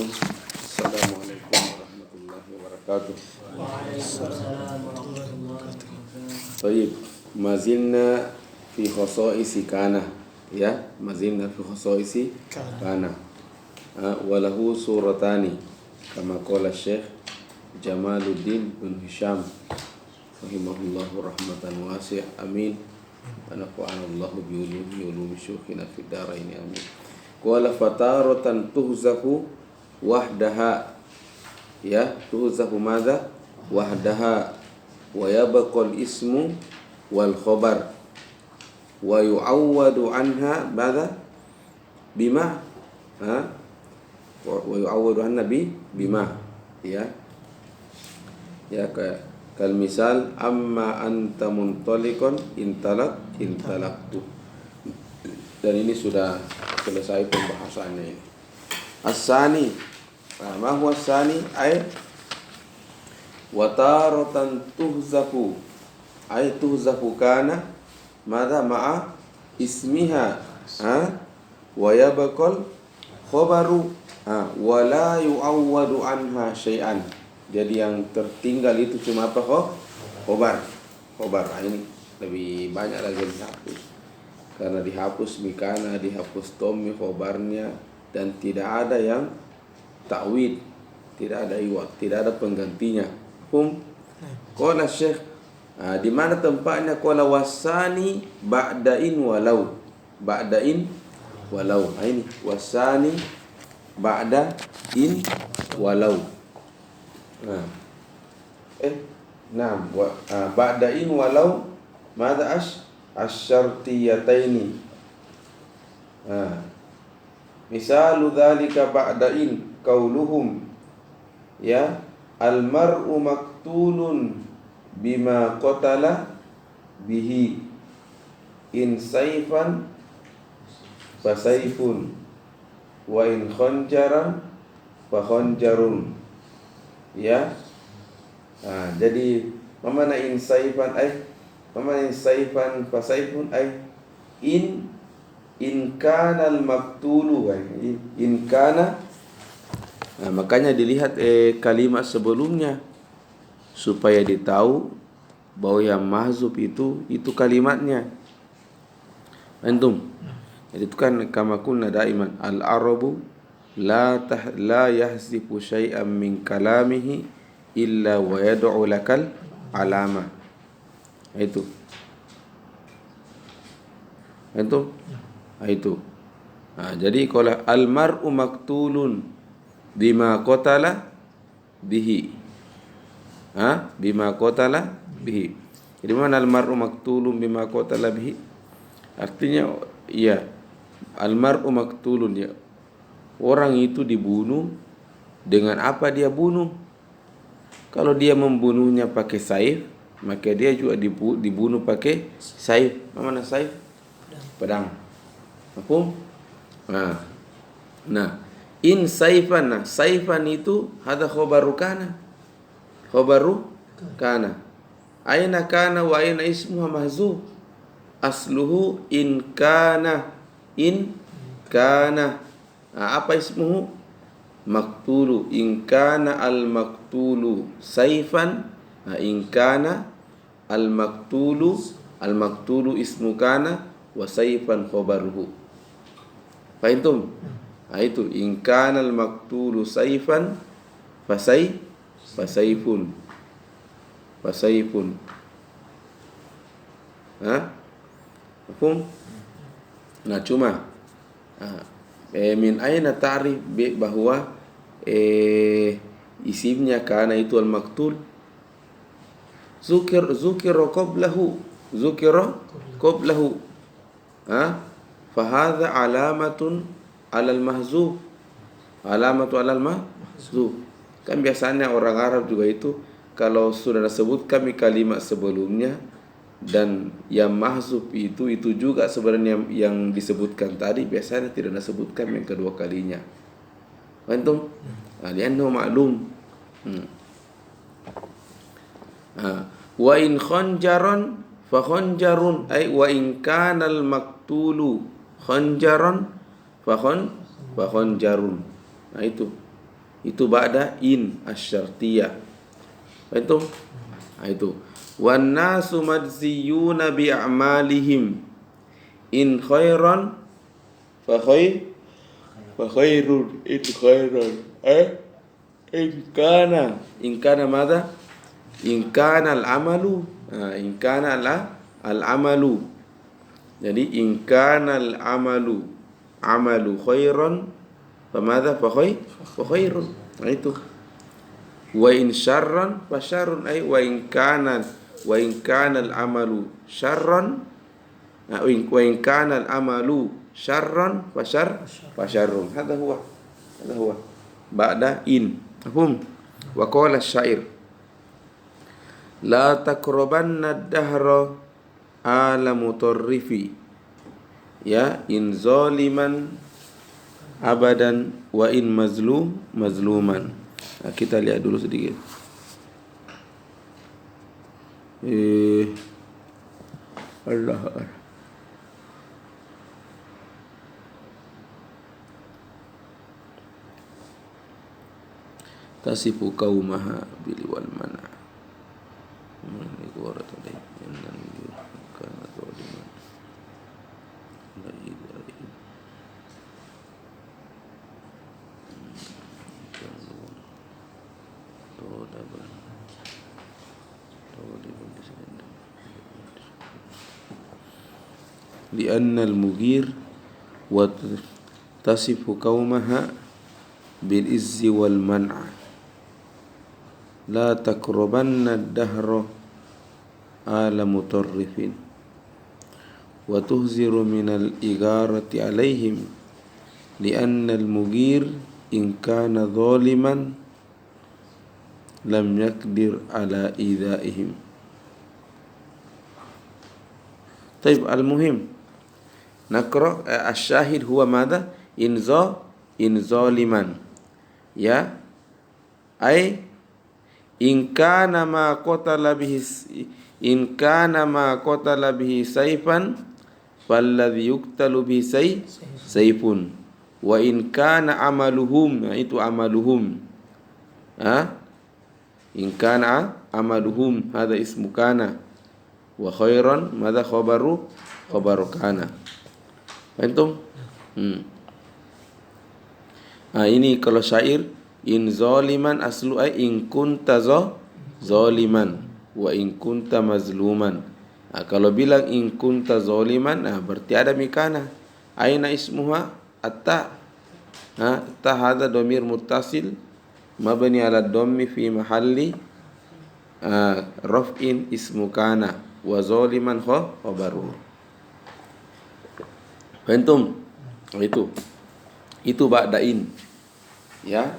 Assalamualaikum warahmatullahi wabarakatuh. Baik, mazilna fi khasaisi kana, ya, mazilna fi khasaisi kana. Walahu suratani kama qala Syekh Jamaluddin bin Hisham rahimahullahu rahmatan wasi'ah, amin. Wa nafa'anallahu bi ulumi syukhina fid dharain, amin. Qala fataratan tuhzafu wahdaha, ya, tuhzafu madza wahdaha wa yabqal ismu wal khabar wa yu'awwadu anha madza bima, wa yu'awwadu anha bima, ya, kal misal amma anta muntaliqun intalaqtu. Dan ini sudah selesai pembahasannya ini. As-sani, ma huwa as-sani? Ay wa taratan tuhzafu, ay tuhzafu kana madza ma'a ismiha, wa yabqal khabaru, wa la yu'awwadu anha syai'an. Jadi yang tertinggal itu cuma apa? Khobar. Ini lebih banyak lagi dihapus, karena dihapus mikana, dihapus tomi khobarnya, dan tidak ada yang ta'wid, tidak ada iwad, tidak ada penggantinya. Qala Syekh, di mana tempatnya? Qala wasani ba'dain walau, ba'dain walau. Ini wasani ba'dain walau. Ba'dain walau madza asyartiyataini. Misalu dzalika ba'dain qauluhum, ya, al-mar'u maktulun bima qatala bihi in sayfan fa sayfun wa in khanjaran fa khanjarun, ya. Jadi mana in sayfan fa sayfun ay in kana al-maktulu, in kana. Makanya dilihat kalimat sebelumnya supaya ditahu bahwa yang mahzuf itu kalimatnya. Antum. Jadi itu kan kama kunna daiman al-arabu la yahzifu syai'an min kalamihi illa wa yad'u lakal alama. Itu. Jadi kalau al-mar'u maktulun bima qatala bihi, bima qatala bihi. Jadi mana al-mar'u maktulun bima qatala bihi? Artinya, ya, al-mar'u maktulun, ya, orang itu dibunuh dengan apa dia bunuh. Kalau dia membunuhnya pakai saif, maka dia juga dibunuh pakai saif. Mana saif? Pedang. Mafhum? Nah, in saifan, saifan itu hadza khabaru kana. Aina kana wa aina ismuha mahzuf. Asluhu in kana. Apa ismuhu? Maktulu. In kana al-maktulu saifan, in kana al-maktulu ismu kana wa saifan khabaruhu. Fahimtum? Itu in kana al-maktulu saifan fasaifun. Mafhum? Nah, cuma min aina ta'rif bahwa isimnya kana itu al-maktul zukira qablahu fa hadha alamatun 'alal mahzuf. Kan biasanya orang Arab juga itu kalau sudah disebut kami kalimat sebelumnya dan yang mahzuf itu juga sebenarnya yang disebutkan tadi, biasanya tidak disebutkan yang kedua kalinya. Antum? Liannahu ma'lum. Wa in khanjaran fa khanjarun, ay wa in kana al maktulu khanjaran fa khanjarun. Nah itu. Itu ba'da in asyartiyah. Itu. Itu. Wan nasu majziyuna bi a'malihim in khairan fa khairun in khairan in kana madha in kana al-amalu in kana al-amalu. Jadi in kana al-amalu khairan fa madha fa khairun. Itu. Wa in syarran fa syarrun ay wa in kana al-amalu syarran wa in kana al-amalu syarran fa syarrun. Hada huwa ba'da in. Mafhum? Wa qala asy-syair la taqrabanna ad-dahra ala mutarrifi ya in zaliman abadan wa in mazluman. Kita lihat dulu sedikit. Allah. Tasifu qaumaha bil wal mana. لأن المغير وتصف قومها بالعز والمنع لا تقربن الدهر آل مطرف وتهزر من الإغارة عليهم لأن المغير إن كان ظالما لم يقدر على إيذائهم. طيب المهم نقرأ الشاهد هو ماذا؟ إن ظالما ya أي إن كان ما قتل به سيفا فالذي يقتل به سيف وإن كان عملهم itu عملهم إن كان عملهم هذا اسم كان وخيرا ماذا خبر كان. Antum? Ini kalau syair in zaliman aslu ay in kunta zaliman wa in kunta mazluman. Kalau bilang in kunta zaliman berarti ada mikana. Aina ismuha atta. Ta hada domir muttasil mabni ala dhammi fi mahalli raf'in ismu kana wa zaliman khabaruhu. Antum? Itu ba'da in. Ya.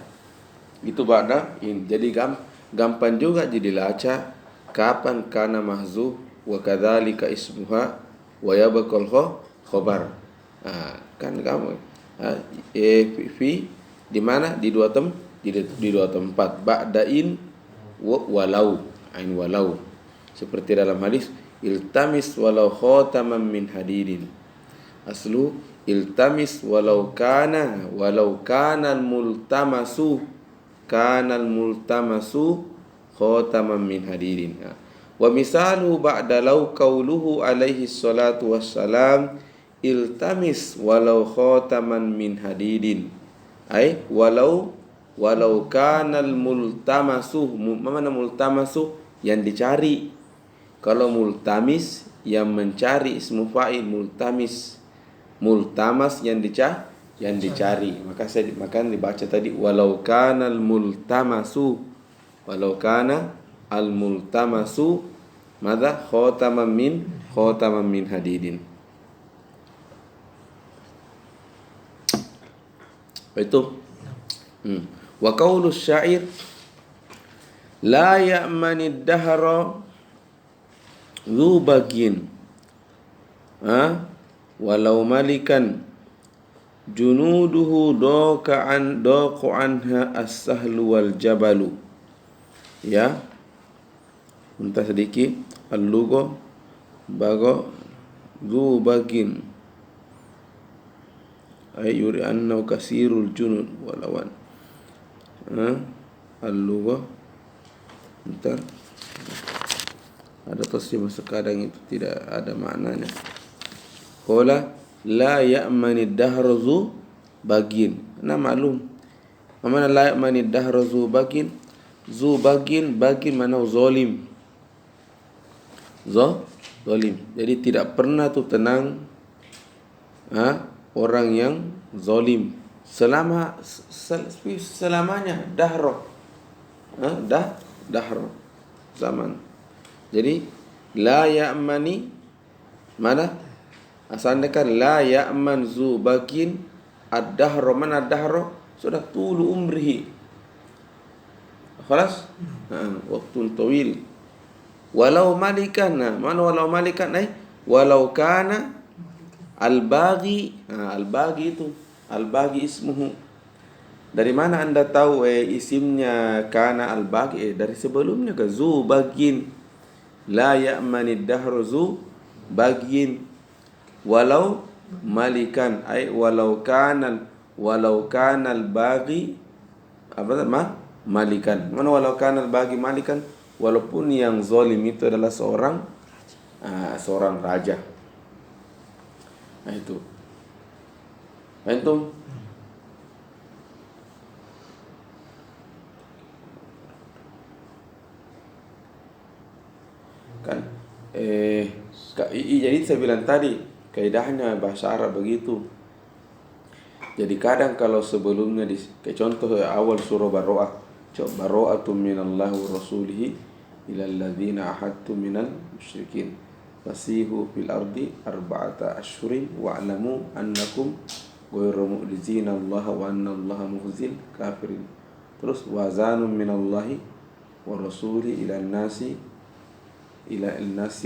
Itu ba'da in. Jadi gampang juga jadi laca kapan kana mahzuf wa kadzalika ismuha wa yabqal khabar. Kan kamu fi di mana? Di dua tempat. Ba'da in walau. Ain walau. Seperti dalam hadis iltamis walau khataman min hadidin. Aslu iltamis walau kana al-multamasu khataman min hadidin. Wa misalu ba'da law qawluhu alaihi salatu wassalam iltamis walau khataman min hadidin. Ay walau kana al-multamasu. Mana multamasu? Yang dicari. Kalau multamis yang mencari, ismu fa'il multamas yang dicari. Maka dibaca tadi walau kana al-multamasu madza khataman min hadidin. Itu wa qaulu syair la ya'manid dahra dzu bagin walau malikan junuduhu daqu anha as-sahlu wal jabalu. Ya, entah sedikit al-lugha bago dzu bagin ay yuri annahu kasirul junud walawan Al-lughah. Bentar. Ada tasrif sekadang itu tidak ada maknanya. Qala la ya'mani dahrazu bagin. Nah maklum. Mana la ya'mani dahrazu bagin? Zu bagin mana zalim. Zalim. Jadi tidak pernah tu tenang orang yang zalim selamanya dahro. Dahro zaman. Jadi la ya'mani mana? Asalnya kan la ya'man zu bagin ad-dahro. Mana ad-dahro? Sudah tulu umrihi. Khalas? Waktu tawil. Walau malikan. Mana walau malikan? Walau kana al-baghi. Al-baghi itu. Al-baghi ismuhu. Dari mana anda tahu isimnya kana al-baghi? Dari sebelumnya ke zu bagin. La ya'mani dahru zu bagin. Walau malikan. Walau kana al-baghi malikan. Mana walau kana al-baghi malikan? Walaupun yang zalim itu adalah seorang raja. Nah itu. Antum kan jadi saya bilang tadi kaidahnya bahasa Arab begitu. Jadi kadang kalau sebelumnya kayak contoh awal surah Baro'ah, Baro'atun minallahi wa rasulihi ilal ladzina ahadtum minal musyrikin fasihu fil ardi arba'ata ashhurin wa'lamu annakum ghairu mu'jizina Allah wa anna Allah mukhzil kafirin. Terus wazanun minallahi wa rasuli ila nasi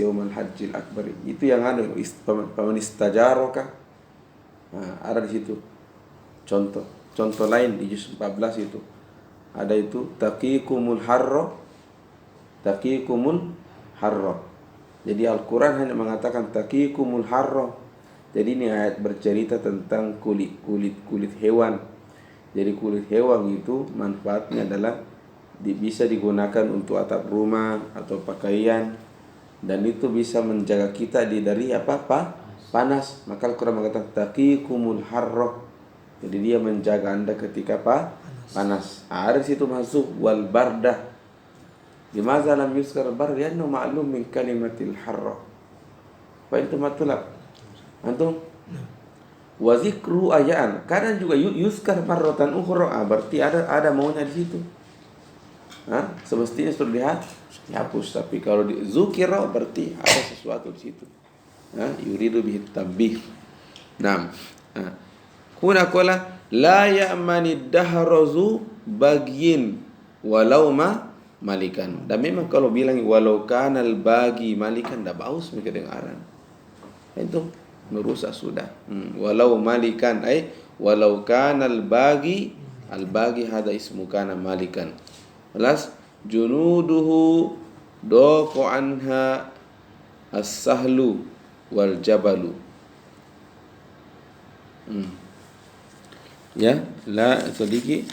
yaumal hajjil akbar. Itu yang ada paman istajaraka. Ada di situ. Contoh lain di juz 14 itu. Ada itu taqikumul harra. Jadi Al-Quran hanya mengatakan taqikumul harra. Jadi ini ayat bercerita tentang kulit hewan. Jadi kulit hewan itu manfaatnya adalah bisa digunakan untuk atap rumah atau pakaian, dan itu bisa menjaga kita dari panas. Maka Al-Quran mengatakan taqikumul harra. Jadi dia menjaga anda ketika panas. Ada situ masuk wal bardah. Limaza lam yuskar bar? Liannu ma'lum min kalimatil harra. Fa itu matulab. Antum? Wa zikru ayaan. Kadang juga yuskar marratan ukhra. Berarti ada maunya di situ. Semestinya sudah dihapus. Tapi kalau di zukira berarti ada sesuatu di situ. Yuridu bihi tabbih. Naam. Kuna qala la ya'mani dahrazu bagyin walau malikan. Dan memang kalau bilang walau kanal bagi malikan dah baus mereka dengaran. Itu merusak sudah. Walau malikan walau kanal bagi al-bagi hada ismu kana malikan. Alas junuduhu daqu anha as-sahlu wal jabalu. Ya, la sedikit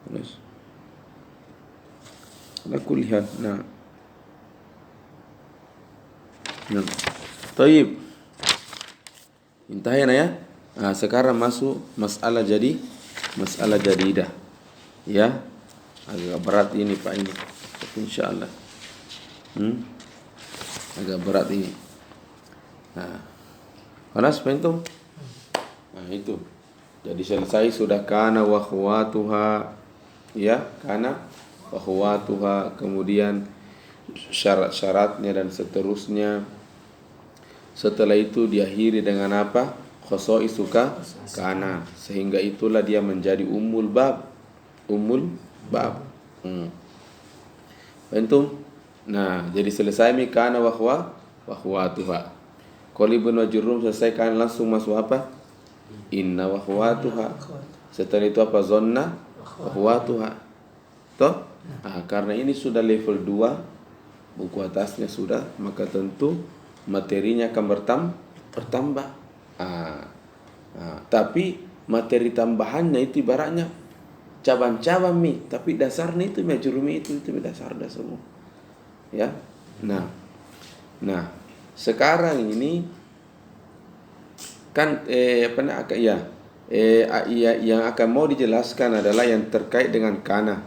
terus aku lihat Taib. Intahian ya. Sekarang masuk masalah jadidah. Ya. Agak berat ini Pak ini. Tapi insyaallah. Agak berat ini. Panas pentum. Itu. Jadi selesai sudah kana wa khawatuha. Ya, kana wa khawatuha, kemudian syarat-syaratnya dan seterusnya. Setelah itu diakhiri dengan apa? Khosoisuka kana, sehingga itulah dia menjadi ummul bab. Pentum. Jadi selesai mi kana wa khawatuha. Qul ibn Jurrum selesaikan langsung masuk apa? Inna wa khawatuha. Setelah itu apa? Zonna wa khawatuha. Toh? Karena ini sudah level 2, buku atasnya sudah, maka tentu materinya akan bertambah. Tapi materi tambahannya itu ibaratnya cabang-cabang mi, tapi dasarnya itu majrumi itu dasar semua. Ya. Nah, sekarang ini kan yang akan mau dijelaskan adalah yang terkait dengan kana.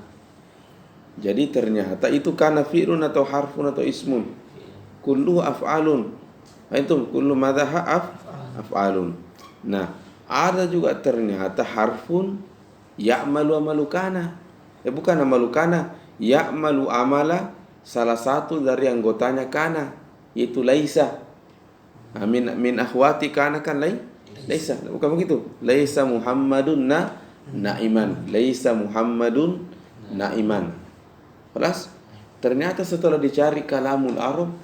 Jadi ternyata itu kana fi'lun atau harfun atau ismun. Kullu af'alun. Itu kullu madha af'alun. Nah, ada juga ternyata harfun ya'malu amalu kana. Bukan amalu kana, ya'malu amala salah satu dari anggotanya kana, yaitu laisa. Min akhwati kana kan laisa. Bukan begitu? Laisa Muhammadun na'iman. Laisa Muhammadun na'iman. Kelas? Ternyata setelah dicari kalamul Arab,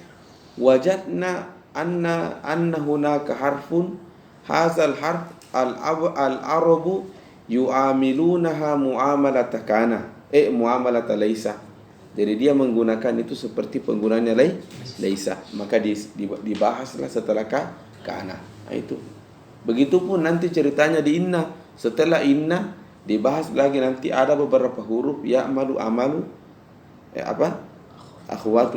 wajadna anna hunaka harfun, hazal harf al-arabu yu'amilunaha mu'amalata kana, mu'amalata laisa. Jadi dia menggunakan itu seperti penggunaannya laisa. Maka dibahaslah setelah kana. Itu. Begitupun nanti ceritanya di inna. Setelah inna dibahas lagi nanti ada beberapa huruf ya'malu amalu akhwatu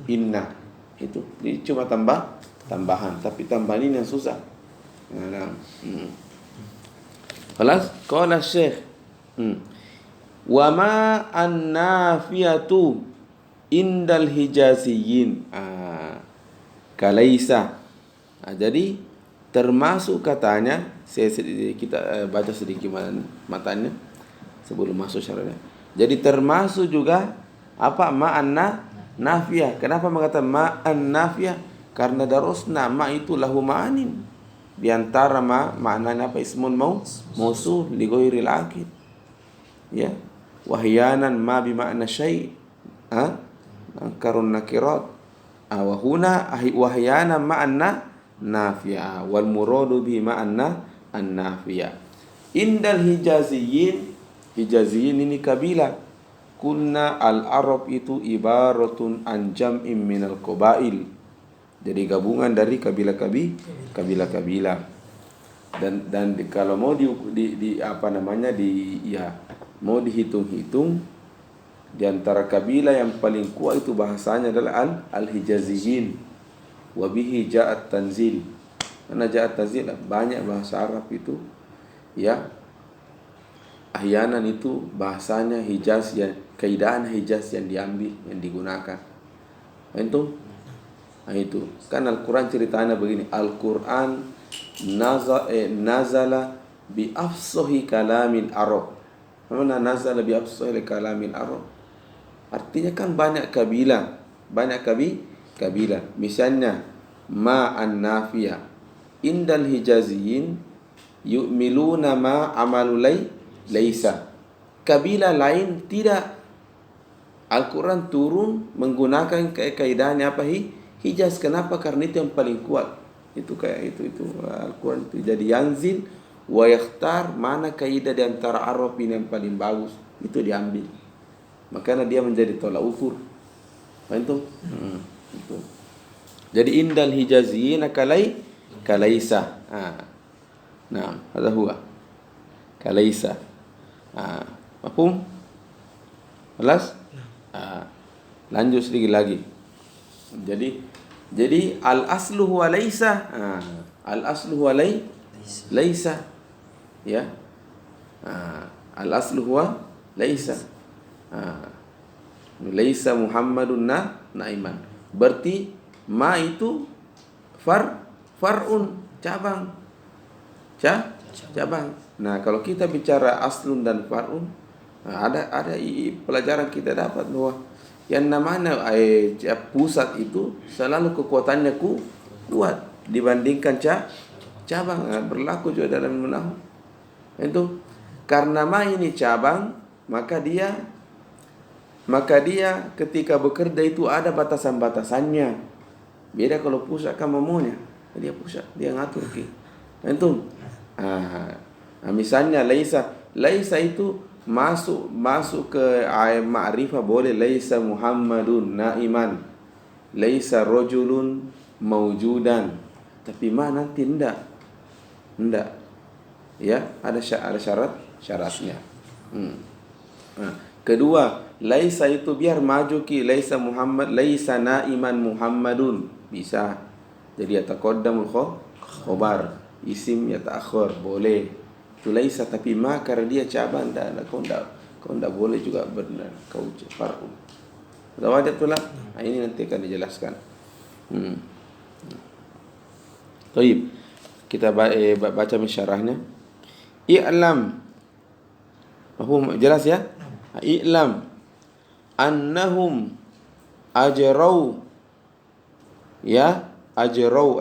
inna. Itu cuma tambahan, tapi tambahan ini yang susah. Kelas qala Syekh wa ma an-nafiyatu indal hijaziyin kalaisa. Jadi termasuk katanya, kita baca sedikit matanya sebelum masuk syaratnya. Jadi termasuk juga ma'an nafiyah. Kenapa mengatakan ma'an nafiyah? Karena darusna ma itu lahu ma'anin. Di antara maknanya ismun mausul li ghairil aqil. Ya. Wahyanan ma bi ma'na syai'. Karun nakirat. Wa huna wahyana ma'an nafiyah wal muradu bi ma'an nafiyah. Indal hijaziyin ini kabilah. Kunna al-Arab itu ibaratun an jam'in minal qabail. Jadi gabungan dari kabilah-kabilah. Dan kalau mau mau dihitung-hitung, di antara kabilah yang paling kuat itu bahasanya adalah al-Hijaziyin. Wa bihi ja'at tanzil. Karena ja'at tanzil banyak bahasa Arab itu ya. Ahyanan itu bahasanya Hijaz, yang kaidahan Hijaz yang diambil, yang digunakan. Itu kan Al-Quran ceritanya begini. Al-Quran nazala bi afsahi kalamil Arab. Mana nazala bi afsahi kalamil Arab? Artinya kan banyak kabilah. Misalnya ma'an nafiyah indal hijaziyin yu'miluna ma amalulai laisa. Kabilah lain tidak. Al-Quran turun menggunakan kaidahnya Hijaz. Kenapa? Karena itu yang paling kuat. Itu kayak itu Al-Quran itu jadi yanzil wa yakhtar mana kaidah di antara Arab ini yang paling bagus, itu diambil. Makanya dia menjadi tolak ukur. Itu. Jadi indal hijaziyin kalaisa. Nah, hadha huwa. Kalaisa. Mafhum? Jelas? Lanjut sedikit lagi. Jadi al-aslu huwa laisa. Al-aslu huwa laisa. Ya. Al-aslu huwa laisa. Laisa Muhammadun na'iman. Berarti ma itu far'un, cabang. Cabang. Nah, kalau kita bicara aslun dan far'un, ada pelajaran kita dapat bahwa yang namanya pusat itu selalu kekuatannya kuat dibandingkan cabang. Berlaku juga dalam nahwu. Itu karena ma ini cabang, maka dia ketika bekerja itu ada batasan-batasannya. Beda kalau pusat kan maunya. Dia pusat, dia ngatur Itu. Misalnya laisa itu masuk ke ma'rifah boleh. Laisa Muhammadun na'iman. Laisa rajulun maujudan. Tapi ma nanti enggak. Ya, ada syaratnya. Nah, kedua, laisa itu biar maju ki laisa Muhammad, laisa naiman Muhammadun. Bisa. Jadi yataqaddamul khobar, isim yata'akhir, boleh. Itu laisa, tapi ma karena dia caban dan kau enggak boleh juga benar kau far'u. Zawajat pula. Nah, ini nanti akan dijelaskan. Baik. Kita baca misyarahnya. I'lam. Jelas ya? I'lam annahum ajrau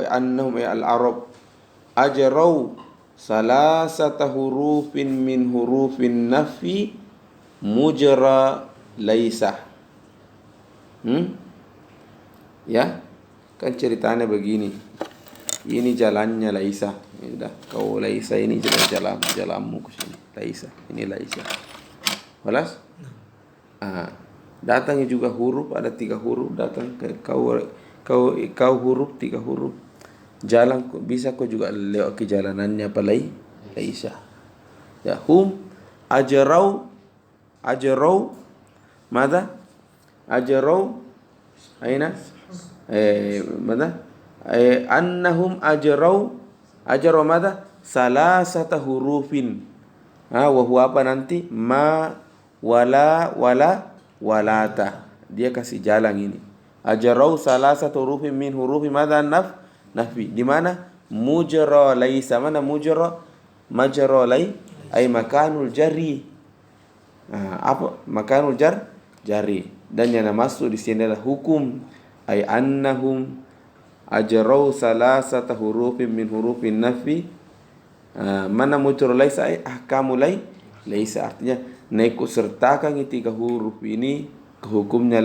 annahum al-arab ajrau salasata hurufin min hurufin nafi mujra laisa. Ya, kan ceritanya begini. Ini jalannya laisa. Sudah, kau laisa ini jalanmu ke sini. Laisa, ini laisa. Balas? Datangnya juga huruf, ada 3 huruf datang ke kau huruf 3 huruf. Jalan bisa kau juga lewat ke jalanannya apa laisa. Ya, hum ajrau mada? Ajrau aina? Mana? Annahum ajrau mada? Salasata hurufin. Wa huwa apa nanti? Ma wala walata. Dia kasih jalan ini. Ajrau salasata hurufin min hurufi mada? Nafi. Di mana? Mujra laisa. Mana mujra? Majra lai ay makanul jari. Apa makanul jari. Dan yang masuk di sini adalah hukum ay annahum ajrau salasata hurufin min hurufin nafi. Mana mujra laisa ay ahkamu laisa, artinya naikut sertakan 3 huruf ini ke hukumnya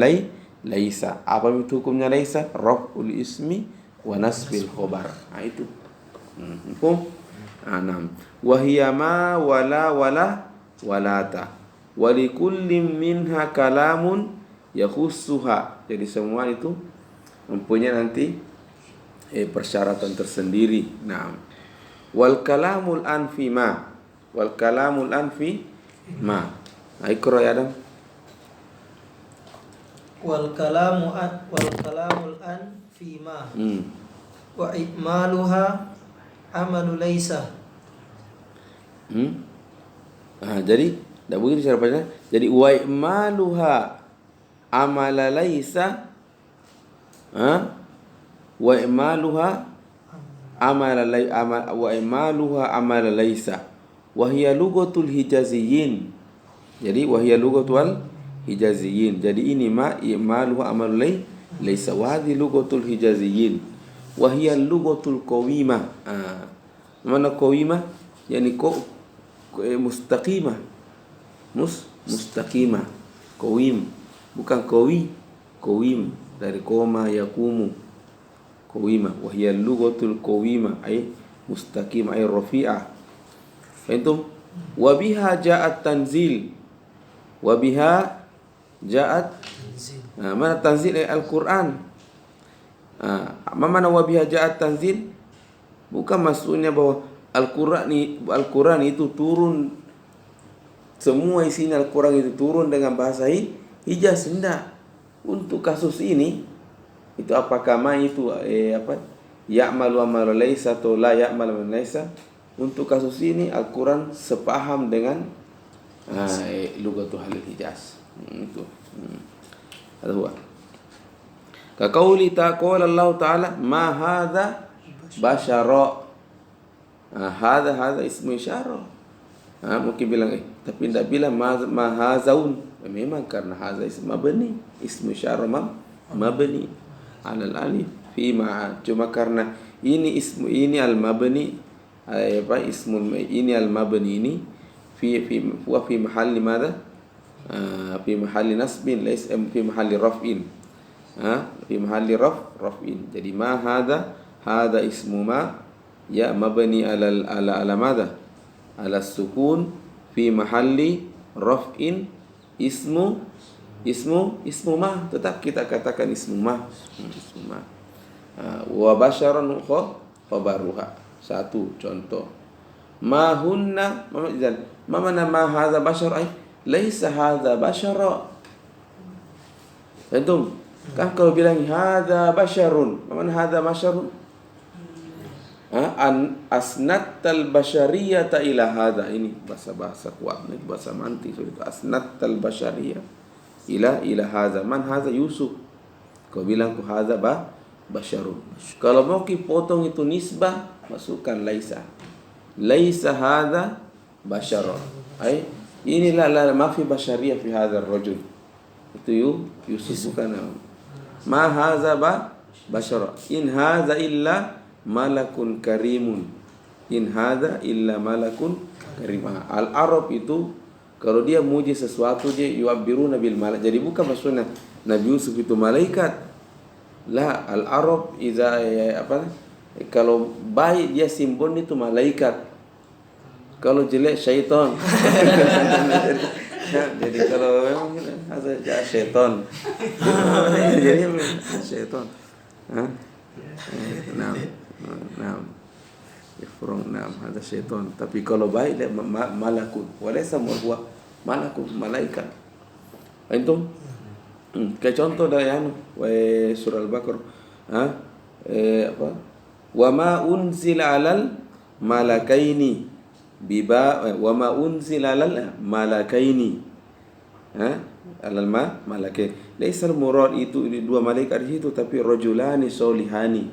laisa. Apa itu hukumnya laisa? Raf'ul ismi wa nasbil khobar. Itu hukum. 6. Wa hiya ma wala walata wa likullin minha kalamun yakhussuha. Jadi semua itu mempunyai nanti persyaratan tersendiri. Wal kalamul anfi ma. Ikra ya Adam. Wal kalamul anfi ma. Wa ikmaluha amalu laisa. Jadi dah begitu cara bacanya. Jadi wa ikmaluha amala laisa. Wa ikmaluha amala laisa wa hiya lughatul hijaziyin. Jadi wa hiya lughatul hijaziyin. Jadi ini ma i'maluhu amal laisa wa hadhi lughatul hijaziyin wa hiya lughatul qawimah. Mana qawimah? Yani mustaqimah. Mustaqimah. Qawim bukan qawim dari koma yaqumu. Qawimah wa hiya lughatul qawimah ay mustaqimah ay rafi'ah. Fahimtum? Wa biha ja'at tanzil. Mana tanzil Al-Quran? Mana wa biha ja'at tanzil? Bukan maksudnya bahwa Al-Quran itu turun, semua isinya Al-Quran itu turun dengan bahasa Hijaz. Tidak. Untuk kasus ini itu apakah ma itu ya'malu amal laisa atau la ya'malu amal laisa? Untuk kasus ini Al-Quran sepaham dengan lughatul Hijaz. Itu. Ada huwa. Ka qauli qala Allah Ta'ala ma hadza bashara. Hadza ismu isyarah. Mungkin bilang tapi tidak bilang ma hazaun. Memang karena hadza ismu mabni, ismu isyarah mabni alal alif fi ma. Cuma karena ini ismu ini al mabni ismul ini al mabni ini fi mahalli madza? Fi mahalli nasbin lays fi mahalli raf'in. Fi mahalli raf'in. Jadi ma hadza ismu ma ya mabni ala madza? Ala sukun fi mahalli raf'in ismu ma. Tetap kita katakan ismu ma. Wa basyaran khabaruha. Satu contoh. Ma hunna, ma mana ma hadza bashar ay laisa hadza bashara. Antum kan kalau bilang hadza basharun, ma mana hadza basharun? Asnatal basyariyata ila hadza. Ini bahasa kuat, ini bahasa mantik. Asnatal basyariyah ila hadza. Man hadza? Yusuf. Kau bilang ku hadza basyarun. Kalau mau potong itu nisbah, masukkan laisa. Laisa hadza basyarun. Ay inilah la ma fi basyariyah fi hadza ar-rajul. Itu Yusuf bukan. Ma hadza basyara. In hadza illa malakun karimun. In hadza illa malakun karim. Al-Arab itu kalau dia muji sesuatu dia yu'abbiruna bil malak. Jadi bukan maksudnya Nabi Yusuf itu malaikat. La, al-Arab iza kalau baik dia simbol itu malaikat. Kalau jelek syaitan. Jadi kalau memang ada syaitan. Jadi syaitan. Ada syaitan. Tapi kalau baik dia malakun. Walaysa huwa malakun, malaikat. Antum? Kayak contoh dari surah Al-Baqarah. Wa ma unzila 'alal malakaini wa ma unzila 'alal malakaini. Alal malakain. Laisal murad itu dua malaikat itu, tapi rajulani solihani.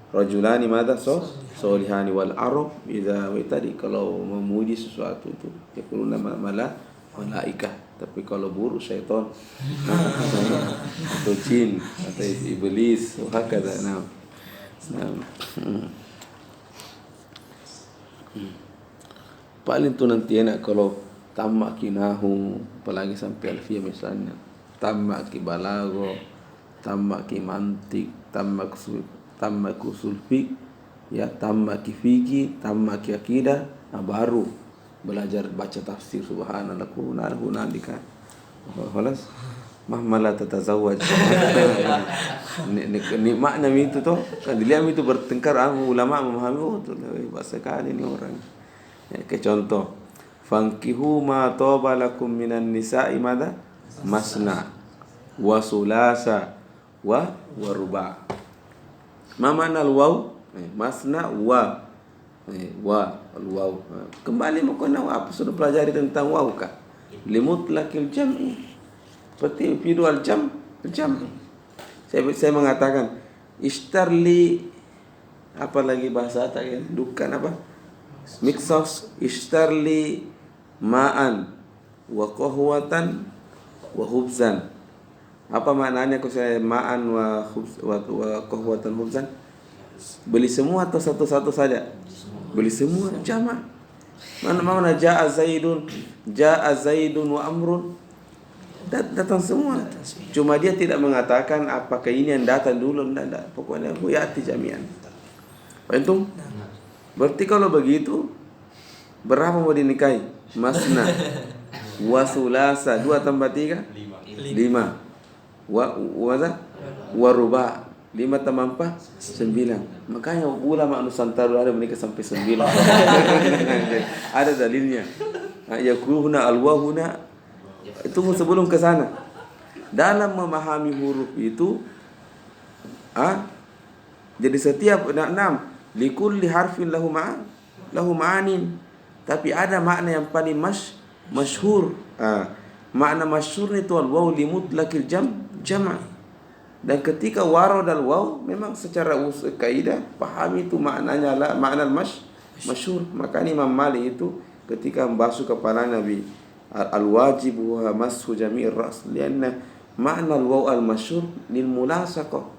Rajulani madza solihani wal arab idza tadi kalau memuji sesuatu itu yaquluna malaikah, tapi kalau buruk syaitan atau jin atau iblis hakada. Paling tu nanti enak kalau tamak kinahu, apalagi sampai alfiyah misalnya, tamak ki balago, tamak ki mantik, tamak usul fiqh, ya tamak ki fikih, tamak ki akidah, baru belajar baca tafsir subhanallah hunalika. Khalas mahmala tatazawwaj. Ni makna itu tuh kan dilihat itu bertengkar ulama memahami bahasa kali ini orang. Ya, ke contoh fankihu ma taba lakum minan nisa'i madza masna wa sulasa wa ruba. Ma mana al-waw? Masna wa al-waw. Kembali makna apa sudah pelajari tentang waw kah? Limutlaqil jam'i. Seperti fi dual jam. Saya mengatakan ishtarli, apalagi bahasa tak ya, dukan apa? Miksos ishtarli ma'an wa qahwatan wa khubzan. Apa maknanya kalau saya ma'an wa qahwatan khubzan? Beli semua atau satu-satu saja? Beli semua jamak. Mana ja'a zaidun wa amrun. Datang semua. Cuma dia tidak mengatakan apakah ini yang datang dulu. Tidak. Pokoknya ya'ti jami'an. Antum? Berarti kalau begitu berapa mau dinikahi? Masna wa sulasa, 2 tambah 3 5. Wa ruba, 5 tambah 4 9. Makanya ulama Nusantara ada menikah sampai 9. Ada dalilnya. Yakruhuna alwahuna. Itu sebelum ke sana. Dalam memahami huruf itu jadi setiap 6 likulli harfin lahu ma'anin. Tapi ada makna yang paling masyhur. Makna masyhur itu al-waw li mutlaqil jam'. Dan ketika warad al-waw memang secara kaidah pahami itu maknanya makna masyhur. Maka Imam Malik itu ketika membasuh kepala Nabi al-wajib wa mashu jami'ir ra's lianna makna al-waw al-masyhur lil mulasaqah.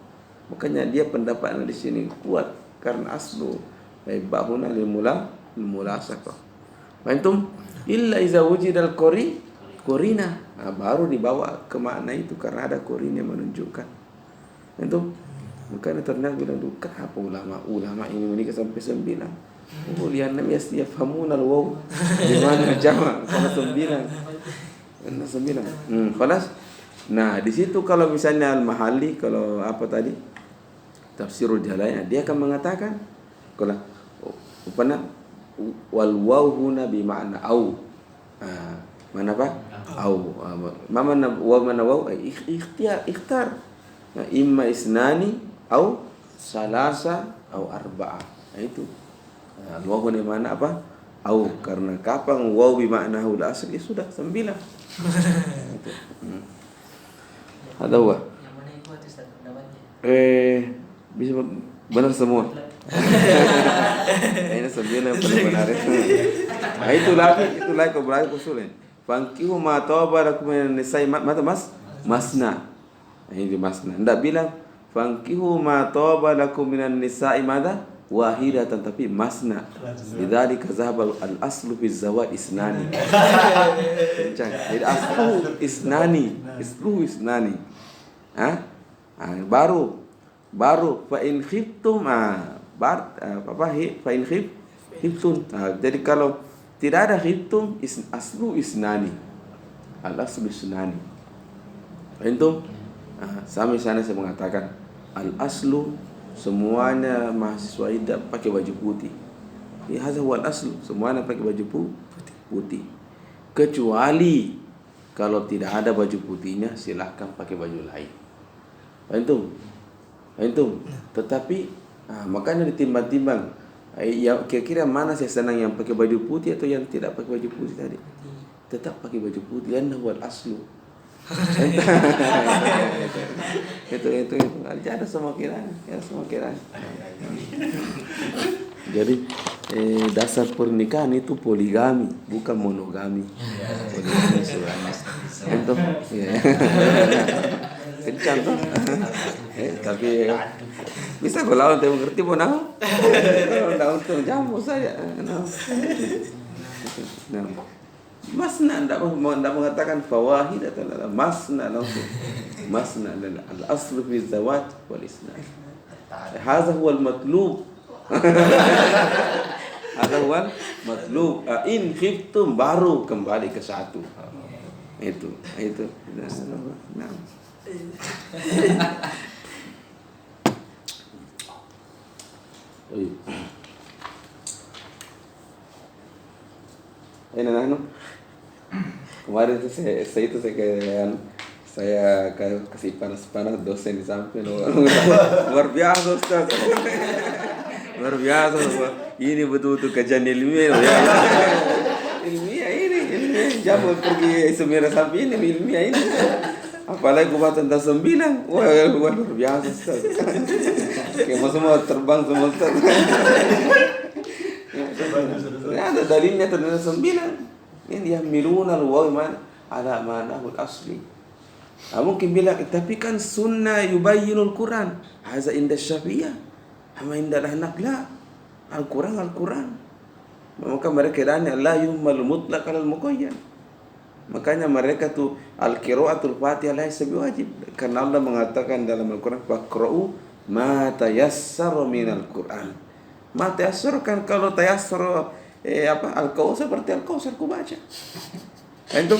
Makanya dia pendapatnya di sini kuat karena aslu bahuna lil mulasaqah. Antum illa iza wujida al-qarina, baru dibawa ke makna itu karena ada qarina yang menunjukkan. Antum makanya ternyata bilang kenapa ulama ini menikah sampai 9. Lian lam yafhamuna al-waw di mana jamak karena 9. Khalas. Nah, di situ kalau misalnya al-mahalli, kalau apa tadi? Tafsirul Jalalain dia akan mengatakan kalau wal waw huna bi ma'na au. Mana apa? Au. Mana waw? Ikhtar. Imma isnani au salasa au arba'ah. Itu. Waw huna mana apa? Au, karena kapan waw bi ma'nahu al-asli sudah 9. Itu. Ada wa? Yang mana itu Ustaz pendapatnya? Bisa benar semua. Ini 9 yang benar itu. Nah, itu lagi kau belajar usulnya. Fankihu ma taba lakum minan nisa'i masna. Ini masna. Enggak bilang fankihu ma taba lakum minan nisa'i madza wahidatan, tapi masna. Lidzalika zahaba al-aslu fi zawad isnani. Jadi aslu isnani. Baru fa in khiftum khiftum. Jadi kalau tidak ada khiftum aslu isnani. Al-aslu isnani. Antum sampai sana saya mengatakan al-aslu semuanya mahasiswa tidak pakai baju putih. Ini hadza huwa al-aslu, semuanya pakai baju putih. Kecuali kalau tidak ada baju putihnya silahkan pakai baju lain. Antum. Tetapi makanya ditimbang-timbang. Ya kira-kira mana saya senang, yang pakai baju putih atau yang tidak pakai baju putih tadi? Tetap pakai baju putih, dan wal aslu. itu ada semua kiraan. Jadi dasar pernikahan itu poligami, bukan monogami. Poligami sebenarnya. Itu kencang tuh. Tapi bisa kau lawan, tapi mengerti pun aku. Kalau untuk jamu saya. Masna tidak mengatakan fawahid atau masna langsung. Masna adalah al-aslu fi zawaj wal isnad. Hadza huwa al-matlub. Hadza huwa al-matlub. In khiftum baru kembali ke satu. Itu. Nah. Ini kemarin itu saya kasih panas dosen di samping. Luar biasa Ustaz. Luar biasa. Ini betul-betul kajian ilmiah ya. Ilmiah ini jangan pergi semira sampai ini ilmiah ini. Apalagi gua tentang 9. Wah, luar biasa Ustaz. Kayak semua terbang semua Ustaz. Ada dalilnya ternyata 9. Ini yang miluna al-waw ala ma'nahu al-asli. Mungkin bilang tapi kan sunnah yubayyinul Quran. Hadza inda Syafi'iyah. Ama inda al-Hanaf la. Al-Quran. Maka mereka tanya la yumal mutlaq al-muqayyad. Makanya mereka tuh al-qiraatul Fatihah laisa biwajib. Karena Allah mengatakan dalam Al-Quran faqra'u ma tayassara minal Quran. Ma tayassara kan kalau tayassara al-Kautsar seperti al-Kautsar ku baca. Antum?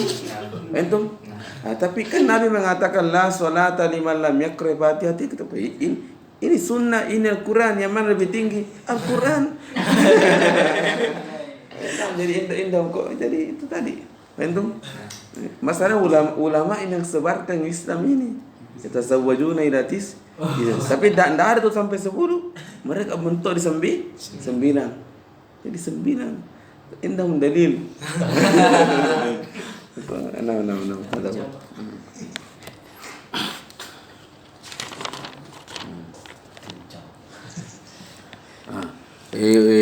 Tapi kan Nabi mengatakan la salata liman lam yaqra Fatihah. Ini sunnah, ini Al-Quran, yang mana lebih tinggi? Al-Quran. Jadi indah kok. Jadi itu tadi. Antum? Masalah ulama ini yang sebarkan Islam ini. Kita zawajuna ila tis. Tapi tidak ada tuh sampai 10. Mereka bentuk di 9. Jadi 9 indah dalil.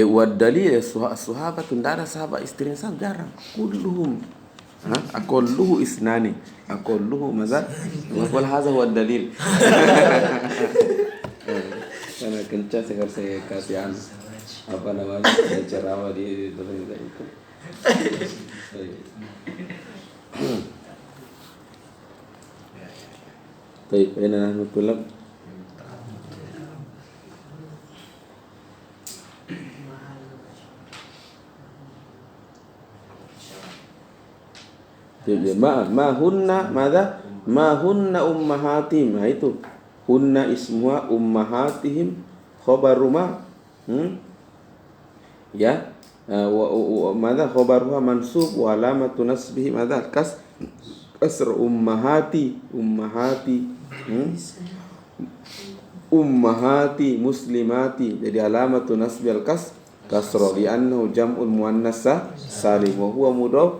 Wad dalil sahabat tundara sahabat istri sahabat jarang. Kulluhum akulluhu isnani. Akulluhu maza. Wal hadza huwa dalil. Karena kencang saya kasih apa namanya ceramah di ternyata itu. Baik, ini nahnu kulab. Jadi ma hunna ummahatim. Nah itu hunna ismuha ummahatihim khobaruma. Ya, madza khobaruha mansub wa alamatu nasbihi madza kasr ummahati muslimati. Jadi alamatu nasbi kasra li'annahu jam'ul muannas salim wa huwa mudhaf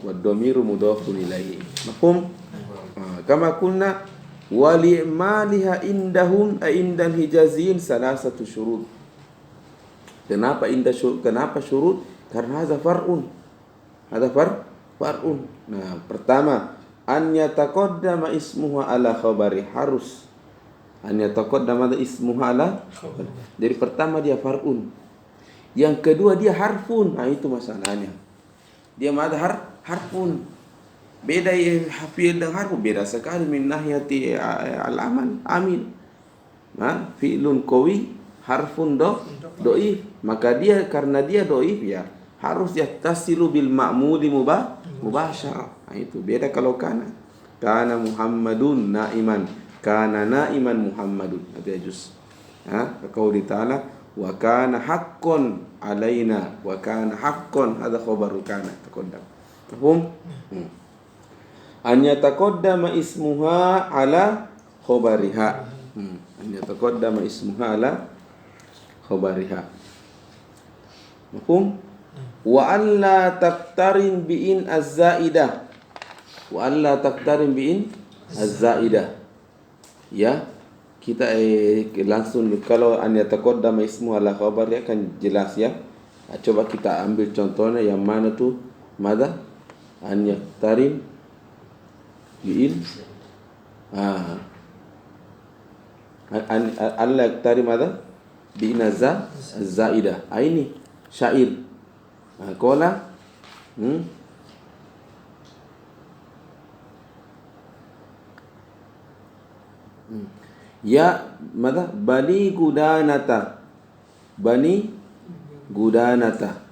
wa dhamiru mudhafun ilaihi. Mafhum? Kama qulna wa li'maliha indahum indal hijaziyin salasatu syurut. Kenapa syurut? Karena hadza far'un. Nah, pertama, an yataqaddama ismuha ala khabari, harus an yataqaddama ismuha ala. Jadi pertama dia far'un. Yang kedua dia harfun. Nah, itu masalahnya. Dia madha harfun. Beda fi'il dan harfun beda sekali min nahiyati al-amal amil. Nah, fi'lun qawi harfun do'if. Maka dia karena dia do'if ya harus yattasilu bil ma'muli mubasyarah. Nah, itu beda kalau kana Muhammadun naiman, kana naiman Muhammadun, itu juz. Qauli ta'ala wa kana haqqan alaina, wa kana haqqan, hadza khabaru kana taqaddam. Mafhum? An yataqaddama ismuha ala khabariha. An yataqaddama ismuha ala khabariha. Mafhum? Wa an la taqtarin bi'in az-zaidah. Wa an la taqtarin bi'in az-zaidah. Ya, kita langsung kalau an yataqaddama ismu ala khabariha kan jelas ya. Coba kita ambil contohnya yang mana tuh? Mada? An yaqtarin bi'in an la yaqtarin mada? Bi'in az-zaidah. Ini syair. Qala ya mada bani gudanata, bani gudanata,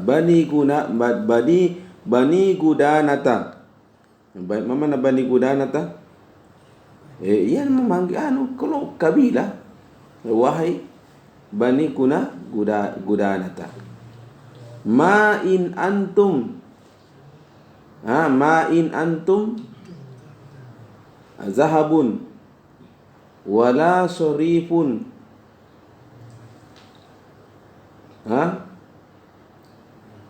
bani gudanata. Mana bani gudanata? Ia memanggil kalau kabilah, wahai bani gudanata. Ma in antum zahabun wala sorifun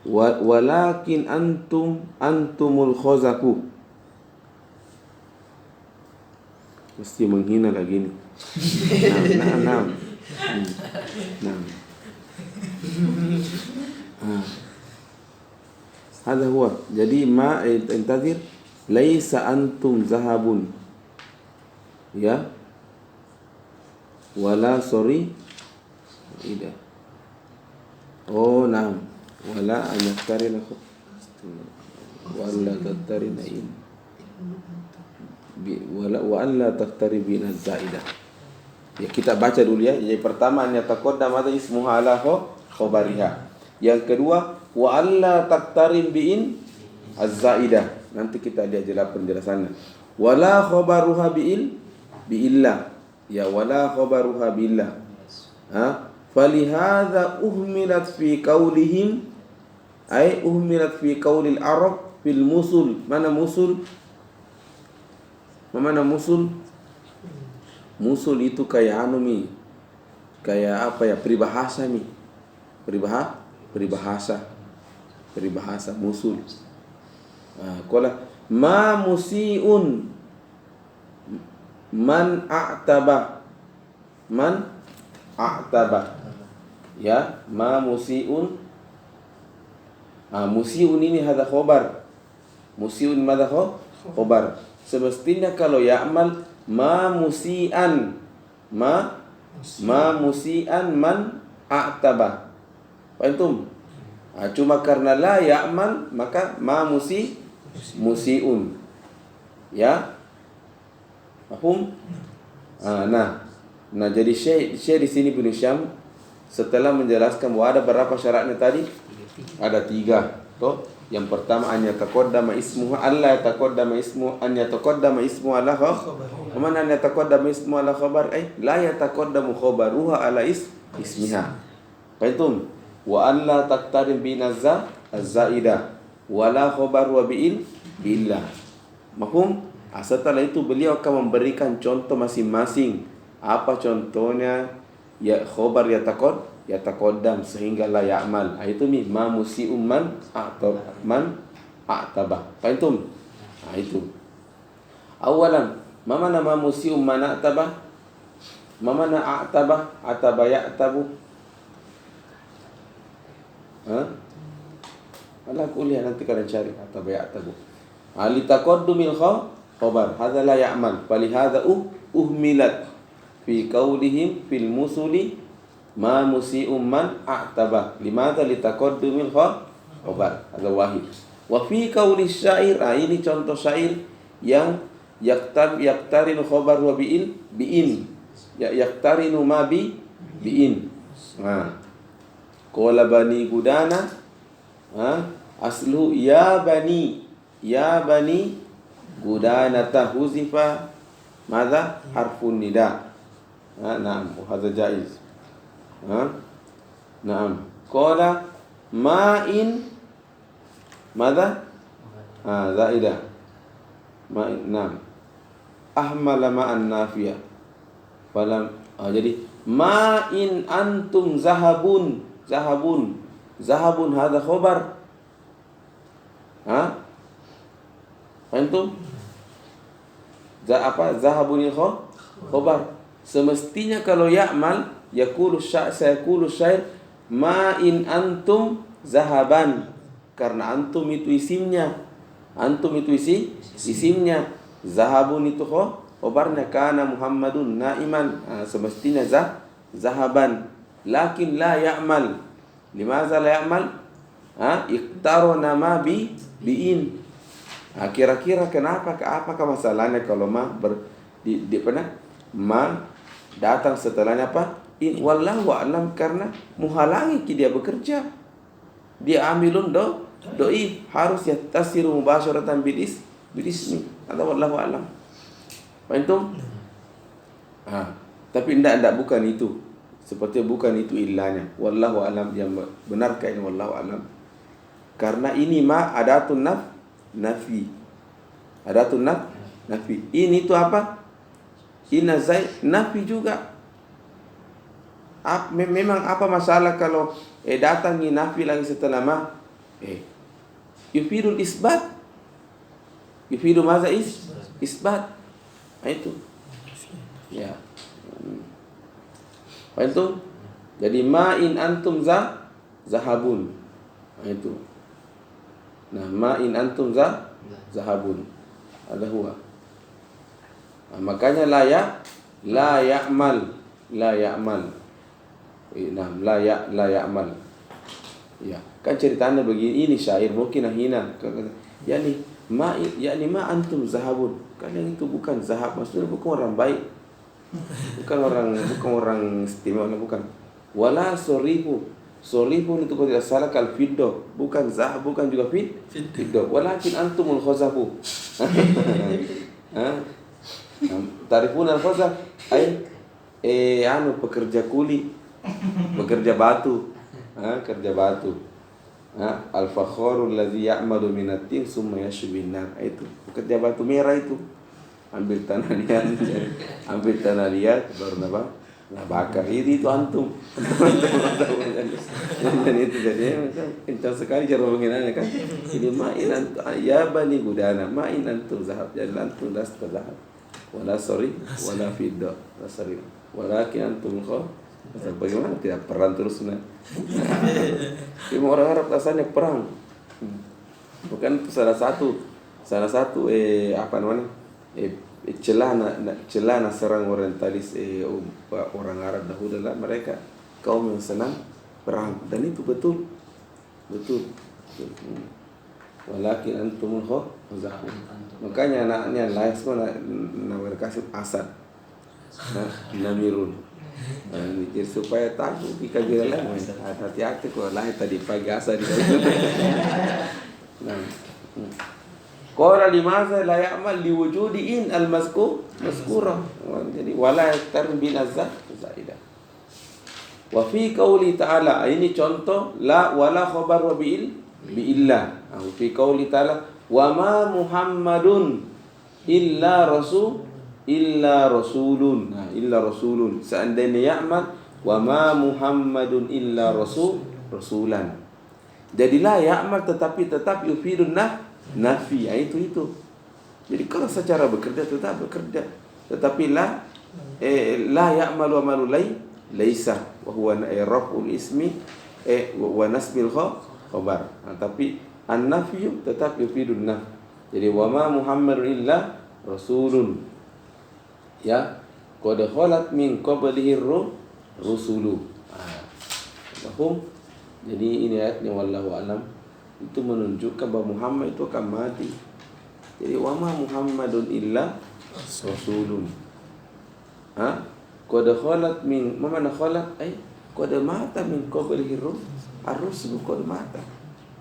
walakin antumul khozaku. Mesti menghina lagi nih. Nah. Hadza huwa. Jadi ma intazir laisa antum zahabun. Ya. Wala sorry. Ida. Oh, naam. Wala anaktarina khut. Wala tatarina in. Wala wa alla taftari bin az-zaidah. Ya, kita baca dulu ya. Jadi pertama an yataqaddam ada ismuha ala khabariha. Yang kedua wa alla taqtarin bi'in az-zaidah. Nanti kita lihat jelas penjelasannya. Wala khabaruha bi'illah. Ya, wala khabaruha bi'illah. Falihadza uhmilat fi qaulihim ay uhmilat fi qaulil arab fil musul. Mana musul? Mana musul? Musul itu kayak kayak apa ya, peribahasa nih. Peribahasa musul. Qala ma musiun man a'taba. Ya, ma musiun. Musiun ini hadza khabar. Musiun madza khabar. Semestinya kalau ya'mal ma musian man a'taba. Antum? Cuma karena la ya'mal maka ma musiun. Ya? Paham? Nah jadi Syekh di sini Ibnu Syam setelah menjelaskan bahwa ada berapa syaratnya tadi? Ada 3. Toh? Yang pertama an yataqaddama ismuhu alla yataqaddama ismu an yataqaddama ismu ala khabar. Mana an yataqaddama ismu ala khabar la yataqaddamu khabaruha ala ismiha. Fahimtum? Wa an la taqtarin bi nazza az-zaida wala khabar wa bi'illah. Mahum? Setelah itu beliau akan memberikan contoh masing-masing. Apa contohnya? Ya khabar yataqaddam sehingga la ya'mal. Itu ma musi'um man a'tabah. Fahimtum? Itu. Awalan, ma mana ma musi'um man a'tabah? Ma mana a'tabah? Ataba ya'tabu. Alah kuliah nanti kalian cari ataba ya'tabu. Ali taqaddumil khabar. Hadza la ya'mal. Falihadza uhmilat fi qaulihim fil musuli ma musi'um man a'tabah. Limadha litaqaddumil khabar. Hadza wahid. Wa fi qauli syair, ini contoh syair yang yaktarinu khabar wa bi'in. Yaktarinu ma bi'in. Qala bani Gudana aslu ya bani Gudanata huzifa madza harfun nida. Naam, hadza jaiz. Naam. Qala ma'in madza? Zaidah. Ma'in, naam. Ahmala ma'an nafiyah. Falam, jadi ma'in antum zahabun hadza khabar. Antum zahabun khabar. Semestinya kalau ya'mal yaqulu syair ma in antum zahaban, karena antum itu isimnya. Isimnya. Zahabun itu khabarnya, kana Muhammadun naiman. Semestinya zahaban. Lakin la ya'mal. Limaza la ya'mal? Iktarona ma bi'in. Kira-kira kenapa? Apakah masalahnya kalau ma datang setelahnya apa? Wallahu a'lam, karena menghalangi dia bekerja. Dia amilun doi harus yattasiru mubasyaratan bil ismi. Atau wallahu a'lam. Fahimtum? Tapi enggak bukan itu. Seperti bukan itu illanya. Wallahu a'lam, yang benarkah ini wallahu a'lam? Karena ini ma adatun nafi. Adatun nafi. Ini itu apa? Inna zaid nafi juga. Memang apa masalah kalau datangi nafi lagi setelah ma? Yufidul isbat. Yufidu maza isbat. Itu. Ya. Itu. Jadi ma in antum zahabun. Itu. Nah, ma in antum zahabun. Ada huwa. Makanya la ya'mal. Nah, la ya'mal. Ya, kan ceritanya begini, ini syair mungkin hina. Yani ma antum zahabun. Kalian itu bukan zahab, maksudnya bukan orang baik. Bukan orang istimewa, bukan. Wala sorifu. Solihun itu kalau tidak salah kal fiddo, bukan zahab, bukan juga fiddo. Walakin antumul khazafu. Tarifun al-khazaf pekerja kuli, pekerja batu. Kerja batu. Al-fakhorul ladzi ya'malu minatin summa yashbin nar. Itu pekerja batu merah itu. Ambil tanah liat baru bakar. Itu antum. Dan itu jadi kencang sekali cara penggunaannya kan. Ini ma'in antum ya bani Gudana, ma'in antum zahab, jadi antum lasta zahab. Wala sorry, wala fidda, wala sorry. Walakin antum bagaimana tidak perang terus nah. Cuma orang Arab rasanya perang. Bukan salah satu apa namanya? Celana serang orientalis orang Arab dahulu lah, mereka kaum yang senang perang, dan itu betul. Walakin antumul khazafun. Makanya anaknya lain semua namanya kasih Asad, Namirun. Jadi supaya tahu jika dia lain hati-hati kalau lain tadi pagi Asad. Nah. Qala limaza la ya'mal liwujudi in al-mazkura. Jadi wala yaktar bil azza zaidah. Wa fi qauli ta'ala, ini contoh la wala khabar wa bi illa. Fi qauli ta'ala wa ma Muhammadun illa rasulun. Nah, illa rasulun. Seandainya ya'mal wa ma Muhammadun illa rasulan. Jadilah ya'mal tetapi tetap yufidun nafi. Itu. Jadi kalau secara bekerja tetap bekerja, tetapi la ya'malu amalu laisa wa huwa raf'ul ismi wa nasbil khabar. Tapi an-nafyu tetap yufidun naf. Jadi wa ma Muhammadun illa rasulun. Ya, qad khalat min qablihi rusulu. Paham? Jadi ini ayatnya wallahu alam itu menunjukkan bahwa Muhammad itu akan mati. Jadi wa ma Muhammadun illa rasulun. Qad khalat min mana khalat qad mata min qablihi ar-rusul qad mata.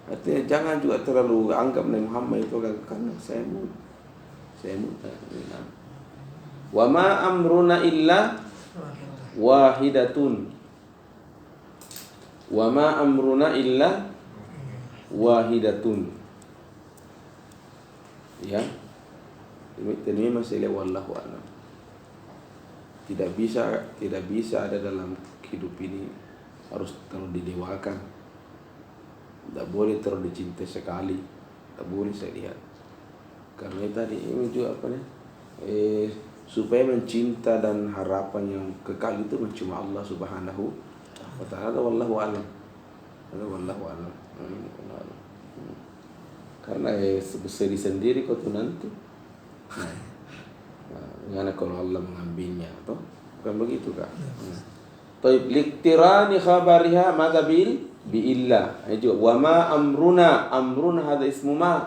Artinya jangan juga terlalu anggap Nabi Muhammad itu karena saya muda. Wa ma amruna illa wahidatun. Wa ma amruna illa wahidatun. Ya. Ini masih wallahu a'lam. Tidak bisa ada dalam hidup ini harus terlalu didewakan. Tidak boleh terlalu dicintai sekali. Tidak boleh saya lihat. Karena tadi ini juga supaya mencinta dan harapan yang kekal itu cuma Allah Subhanahu wa ta'ala. Wallahu a'lam. Karena sedih sendiri kau tu nanti. Gimana kalau Allah mengambilnya, toh? Bukan begitu kan? Taib liktirani khabariha madza bi illa. Wa ma amruna hadza ismu ma.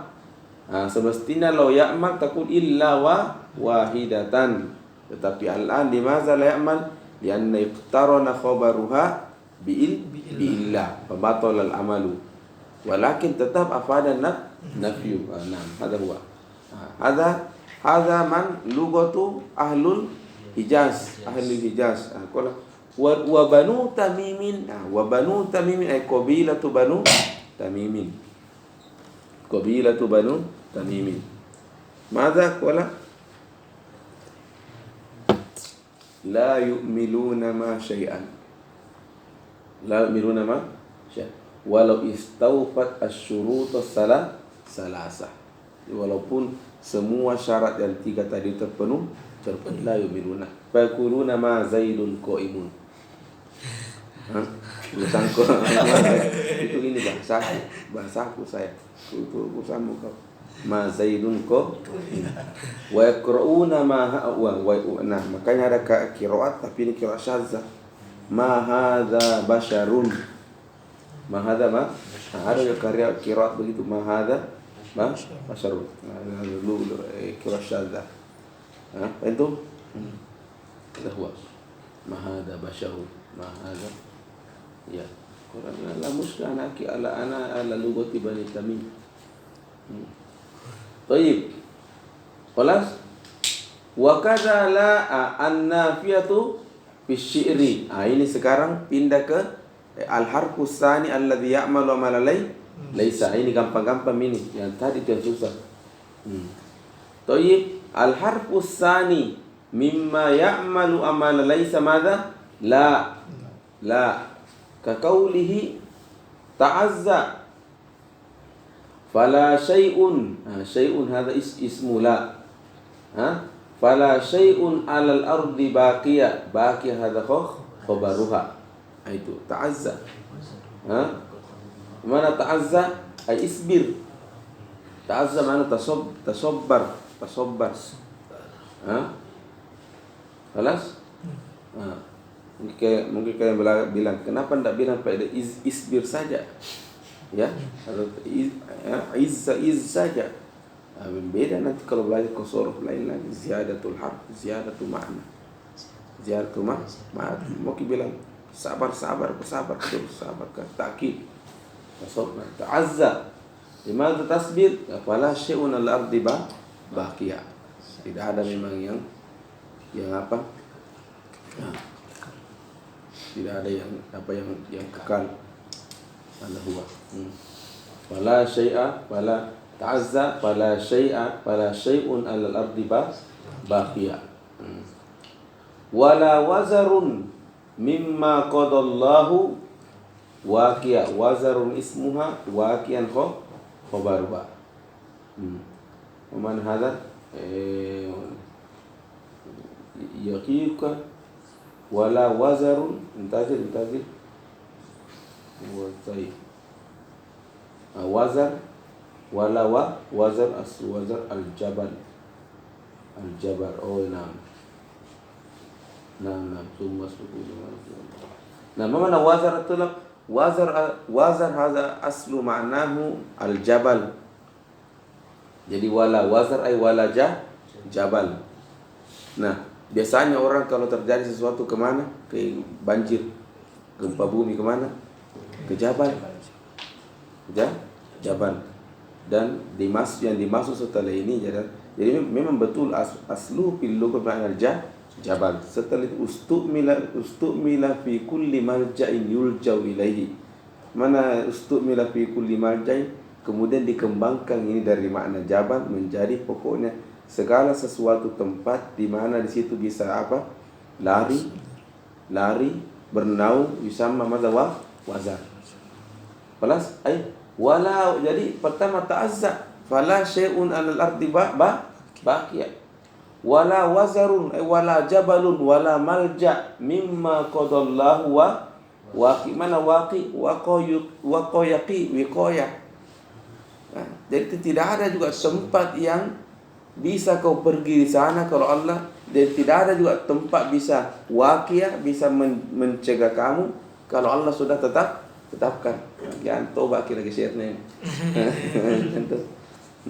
Semestinya law ya'mal taqul illa wahidatan. Tetapi al-an limaza la ya'mal? Lianna iqtarana khabaruha bi illa. Fabatal al-amalu. Walakin tetap afadan nafyu. Nah, hadza huwa. Hadza man lugatu ahlul Hijaz. Qala wa banu tamimin. Wa banu tamimin ay qabilatu banu tamimin. Madza qala la yu'miluna ma syai'an. Walau istawfat asy-syurut salasah. Walaupun semua syarat yang 3 tadi terpenuhi la yu'minuna. Fa yaquluna ma Zaidun qaimun. Itu ini bahasaku saya. Itu usahamu kau. Ma Zaidun qaimun. Wa yaqra'una nah, makanya ada qiraat tapi ini qiraat syadzah. Ma hadza basyarun. Ada karya qiraat begitu. Ma hadza basyarun. Dulu qiraat syadzah. Itu huwa mahada basyarun mahada ya Quran la muskil anaki ala lugati bani tamim. Baik. Khalas. Wa kadza la an-nafiyatu fi syi'ri. Ini sekarang pindah ke al-harfus tsani alladhi ya'malu amala laisa. Ini gampang-gampang ini. Yang tadi itu yang susah. Baik. Al-harfus tsani mimma ya'malu amala laisa madza? La. Ka qawlihi ta'azza fala syai'un. Syai'un hadza ismu la. Fala syai'un 'alal ardi baqiya hadza khabaruha. Itu ta'azza. Mana ta'azza? Ay isbir. Ta'azza mana tasabbar. Kelas? Mungkin kalian bilang, kenapa tidak bilang pada isbir saja? Ya, atau iz saja. Beda nanti kalau belajar qasaruf lain lagi, ziyadatul harf, ziyadatul makna. Ziyadatul makna. Mungkin bilang sabar terus sabar ke takkid. Ta'azza Limadha tasbir? Fala syai'un al-ardi baqiya. Tidak ada memang yang apa? Tidak ada yang kekal. Allah huwa. Fala syai'a, fala ta'azza, fala syai'un 'alal ardi baqiya. Wala wazarun mimma qadallahu waqiya. Wazarun ismuha waqiyan khabaruha. Waman hadha yaqiqa wala wazarun intazir wazar wala wazar aslu wazar al-jabar. Oh naam summa sukunu. Nah, mana wazar itu? Wazar hadza aslu ma'nahu al-jabal. Jadi wala wazar ay wala jabal. Nah, biasanya orang kalau terjadi sesuatu kemana? Ke banjir, gempa bumi kemana? Ke jabal. Jabal. Dan yang dimaksud setelah ini jadi memang betul aslu fil lughah ma'na jabal. Setelah itu ustumila fi kulli marja'in yuljau ilaihi. Mana ustumila fi kulli marja'in, kemudian dikembangkan ini dari makna jabal menjadi pokoknya segala sesuatu tempat di mana di situ bisa apa? Lari, bernaung, yusamma madza wazar. Falas wala, jadi pertama ta'azza, fala syai'un 'alal ardi baqiya. Wala wazarun wala jabalun wala malja mimma qadallahu waqi. Mana waqi? Waqayaqi wiqaya. Nah, jadi tidak ada juga tempat yang bisa kau pergi di sana kalau Allah, dan tidak ada juga tempat bisa waqiyah, bisa mencegah kamu kalau Allah sudah tetapkan. Jangan tobat lagi syaitnya ini.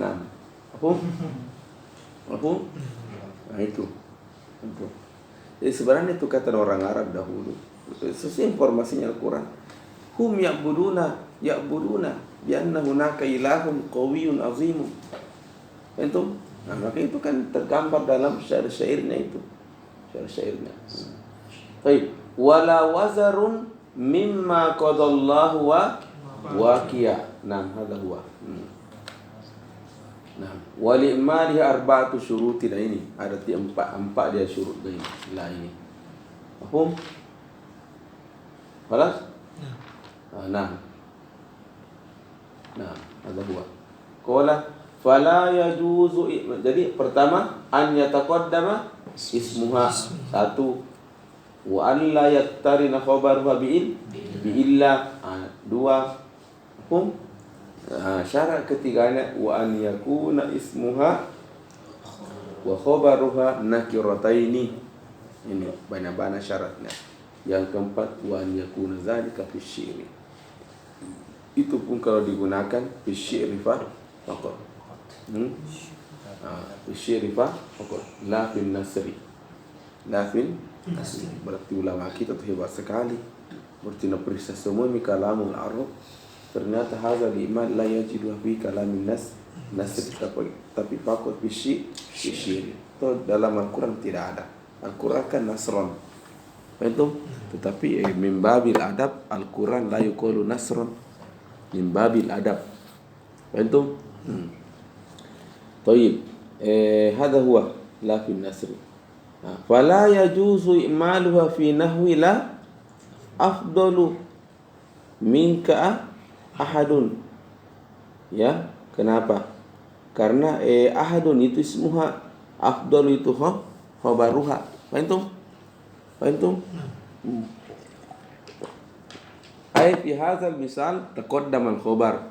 Nah, apa? Nah itu. Jadi sebenarnya itu kata orang Arab dahulu. Sesuai informasinya Al-Quran. Hum ya'buduna bianna hunaka ilahun qawiyyun azimun. Itu. Nah, maka itu kan tergambar dalam syair-syairnya itu. Syair-syairnya. Baik. Wala wazarun mimma qadallahu waqiya. Nah, hadha huwa. Nah, wali malihi arba'atu syurutin. Ini ada empat dia syurut ini. Lah ini. Paham? Balas? Nah, ada huwa. Qala fala yajuzu. Jadi pertama an yataqaddama ismuha. Satu, wa an la yattarina khabaruha bi illa. Dua, paham? Syarat ketiganya wa an yakuna ismuha wa khabaruha nakirataini. Ini banyak-banyak syaratnya. Yang keempat wa an yakuna zalika fi syi'ri. Itu pun kalau digunakan fi syi'ri faqat. Fi syi'ri faqat, la fi nasri. La fi nasri. Berarti ulama kita tuh hebat sekali. Berarti periksa semua kalamul Arab. Ternyata hadza liman la yajidu fi kalamin nasr, tapi fakut fi syi'ri. Itu dalam Al-Quran tidak ada. Al-Quran kan nasron. Itu tetapi min babil adab Al-Quran la yuqalu nasron. Min babil adab. Itu. Baik. Hadza huwa la fi nasr. Fala yajuzu i'maluha fi nahwi la afdalu minka ahadun. Ya, kenapa? Karena ahadun itu ismuha, afdal itu khabaruha. Faham? Ay fi hadzal misal taqaddama al-khabar.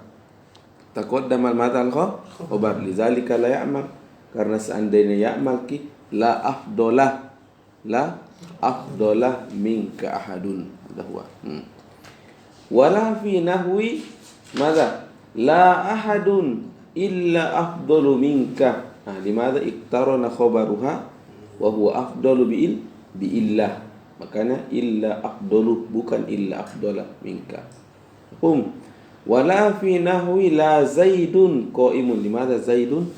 Taqaddama al-madal khabar. Lidzalika la ya'mal. Karena seandainya ya'mal ki la afdalah minka ahadun. Huwa. Wala fi nahwi madza la ahadun illa afdalu minka. Limadha iktarana khabaruha wa huwa afdalu bi illah. Makanya illa afdalu, bukan illa afdala minka. Wala fi nahwi la Zaidun qaimun. Limadha Zaidun?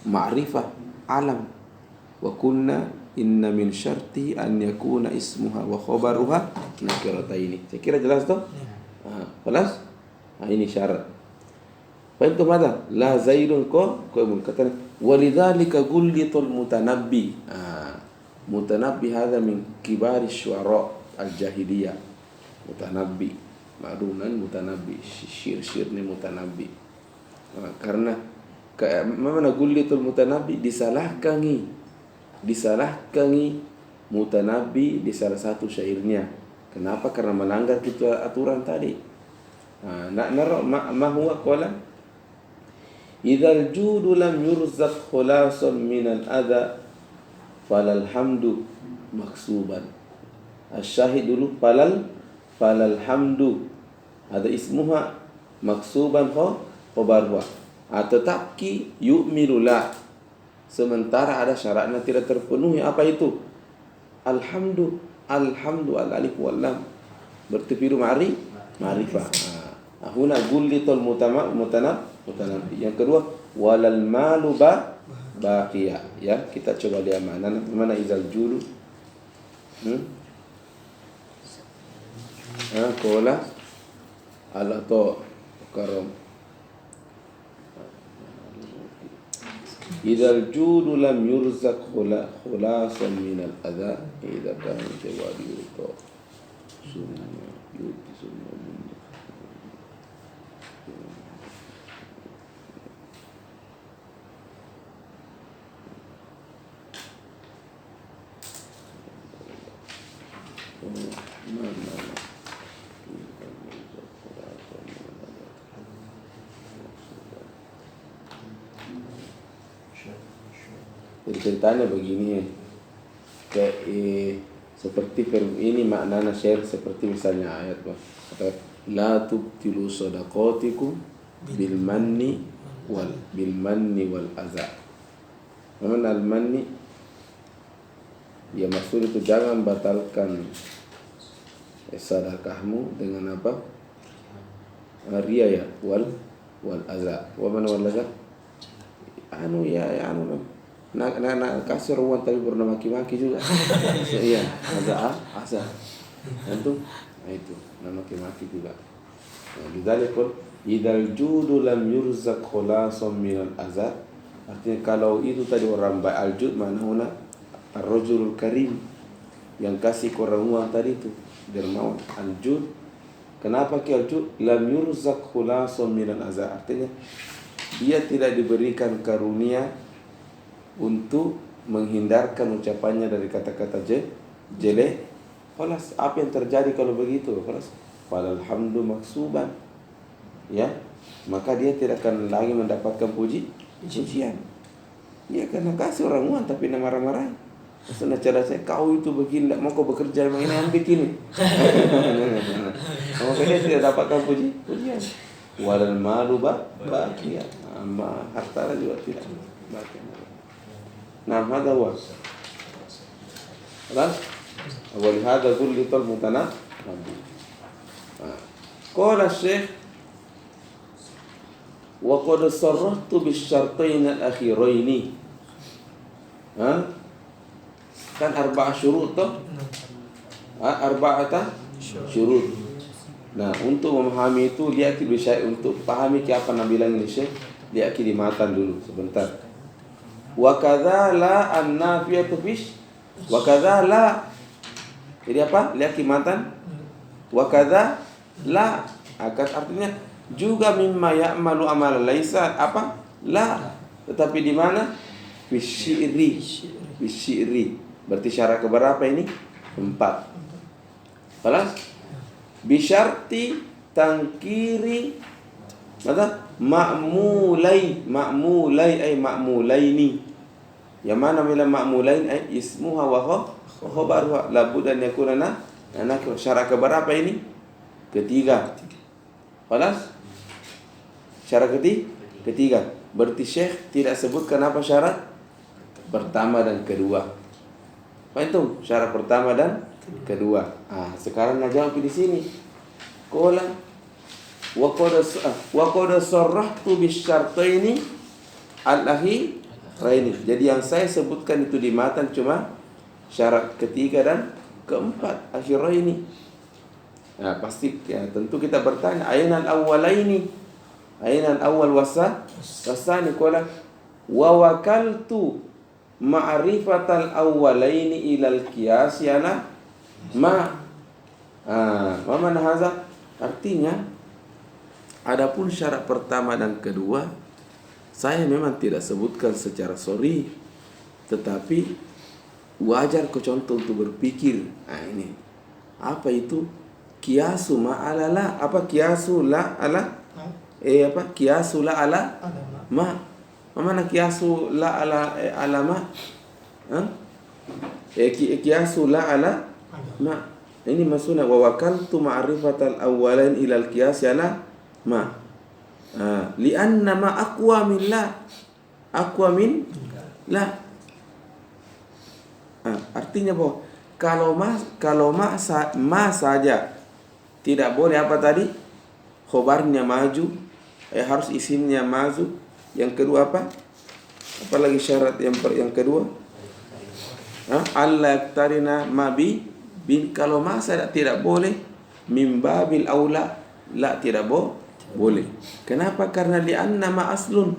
Ma'rifah, alam. Wa kunna inna min syarti an yakuna ismuha wa khabaruha nakirataini. Saya kira jelas toh? Jelas? Ini syarat. Fahimtum hadha? La Zaidun qaimun. Kata walidzalika gullitul mutanabbi. Mutanabbi hadha min kibari syuara al-jahiliyah. Mutanabbi, ma'runan mutanabbi, syir ni mutanabbi. Karena mana gullitul mutanabbi disalahkangi mutanabbi di salah satu syairnya. Kenapa? Karena melanggar itu aturan tadi. Ma huwa qala idzal judu lam yurzaq khulasan minal adha falal hamdu maksuban. Asyahid dulu falal hamdu ada ismuha maksuban khabaruha. Tetapi yu'milu la, sementara ada syaratnya tidak terpenuhi. Apa itu? Alhamdu al-alif wal lam bertipiru ma'rifah. Huna gullitul mutanabbi. Yang kedua walal malu baqiyah. Ya, kita coba lihat mana izal julu. Qala al-ata karam. Idzal judu lam yurzaq khulasan minal adha idza kana jawadi yuta sunna yuti sunna. Jadi ceritanya begini, seperti ini maknanya syair seperti misalnya ayat la tubtilu sadaqatikum bil manni wal adza. Mana al manni? Ya maksud itu jangan batalkan sedekahmu dengan apa? Ria ya wal adza. Wa mana wal adza? Nak kasih ruang tapi bernama maki-maki juga. Iya, asa. Itu nama maki-maki juga. Lidzalikul idzal judu lam yurzaq khulasan minal azab. Artinya kalau itu tadi orang baik al-jud mana ar-rajulul karim yang kasih ke orang uang tadi itu dermawan al-jud. Kenapa ki al-jud lam yurzaq khulasan minal azab? Artinya dia tidak diberikan karunia untuk menghindarkan ucapannya dari kata-kata jelek. Khalas, apa yang terjadi kalau begitu? Khalas, falhamdu maksuban. Ya, maka dia tidak akan lagi mendapatkan pujian. Ya, karena kasih orang uang tapi marah-marah. Maksudnya cara saya, kau itu begini, tidak mau kau bekerja, memang ini ambil ini. Maka dia tidak dapatkan pujian. Walal malu baqiyah. Harta juga tidak baqiyah. Nah, hada huwa. Khalaas? Awal hada gullitul mutanabbi. Qala Syekh wa qad sarrahtu bisyartain al-akhiraini. Kan arba'a syurut toh? Arba'ata syurut. Nah, untuk memahami itu lihat untuk pahami apa nak bilang ini Syekh, lihat di matan dulu sebentar. Wa kadza la an-nafiyatu fish wa kadza la. Jadi apa? Lihat kimatan. Wa kadza la artinya juga mimma ya'malu amal laisa apa? La. Tetapi di mana? Fisyiri. Berarti syarat keberapa ini? 4. Balas? Bisyarti tangkiri maka ma'mulai ay ma'mulaini. Yang mana bila ma'mulain ay ismuha wa khabaruha la budda an yakuna nakir. Syarat keberapa ini? Ketiga. Balas? Syarat ketiga. Berarti Syekh tidak sebutkan apa syarat pertama dan kedua. Apa itu? Syarat pertama dan kedua. Sekarang nak jawab di sini. Qala wa qad sarrahtu bisyartaini al-akhiraini. Jadi yang saya sebutkan itu di matan cuma syarat ketiga dan keempat, akhiraini. Nah, pasti ya, tentu kita bertanya, ainal awwalaini? Ainal awwal wasani? Qala wa wakaltu ma'rifatal awwalaini ilal qiyas yana ma. Mana hadza? Artinya adapun syarat pertama dan kedua saya memang tidak sebutkan secara sorry, tetapi wajar kau contoh untuk berpikir. Ini apa itu kiasu ma'ala la? Apa kiasu la ala? Kiasu la ala ma? Mana kiasu la ala ma? Kiasu la ala ma. Ini maksudnya wa wakaltu ma'rifatal awwalain ilal qiyas ala ma. Lianna ma aqwa min la. Aqwa min la. Artinya bahwa kalau ma saja tidak boleh apa tadi? Khobarnya maju, harus isimnya maju. Yang kedua apa? Apalagi syarat yang kedua? Allah yaktarina ma bin. Kalau ma saja tidak boleh, min babil aula la tidak boleh. Kenapa? Karena lianna ma aslun.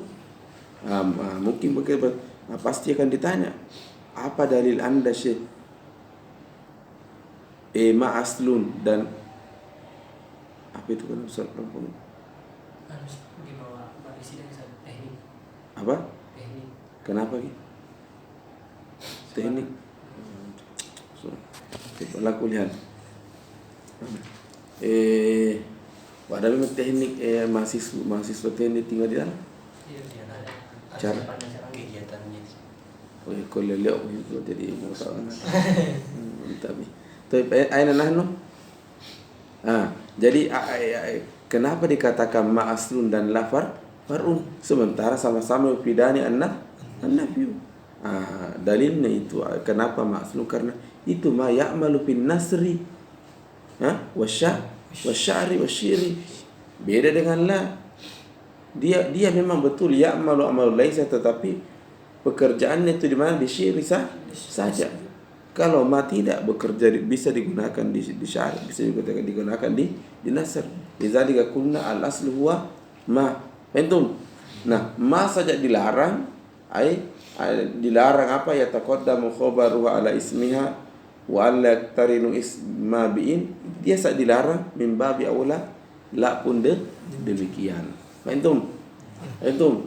Mungkin begitu. Pasti akan ditanya, apa dalil anda Syekh? Ma aslun dan apa itu kan Ustaz perempuan? Harus dibawa barisi dari teknik. Apa? Teknik. Kenapa gitu? Teknik. Berlaku lihat. Pada memang teknik mahasiswa teknik tinggal di dalam. Cara kegiatannya. Kalau lelok itu jadi masalah. Tapi aina nahnu? Jadi kenapa dikatakan ma'aslun dan lafar farun sementara sama-sama pidani an-nafyu? Dalilnya itu kenapa ma'aslun? Karena itu ma ya'malu bin nasri wasya'ri wasyiri. Beda dengan la. Dia memang betul ya'malu amal laisa, tetapi pekerjaannya itu di mana? Di syiri saja. Kalau ma tidak bekerja bisa digunakan di syari, bisa juga digunakan di nasr. Lidzalika qulna al-aslu huwa ma. Antum. Nah, ma saja dilarang, dilarang apa? Ya taqaddamu khabaruha ala ismiha wa alla yaktarinu isma bi'in. Dia saja dilarang min babi aula la pun demikian. Antum. Itu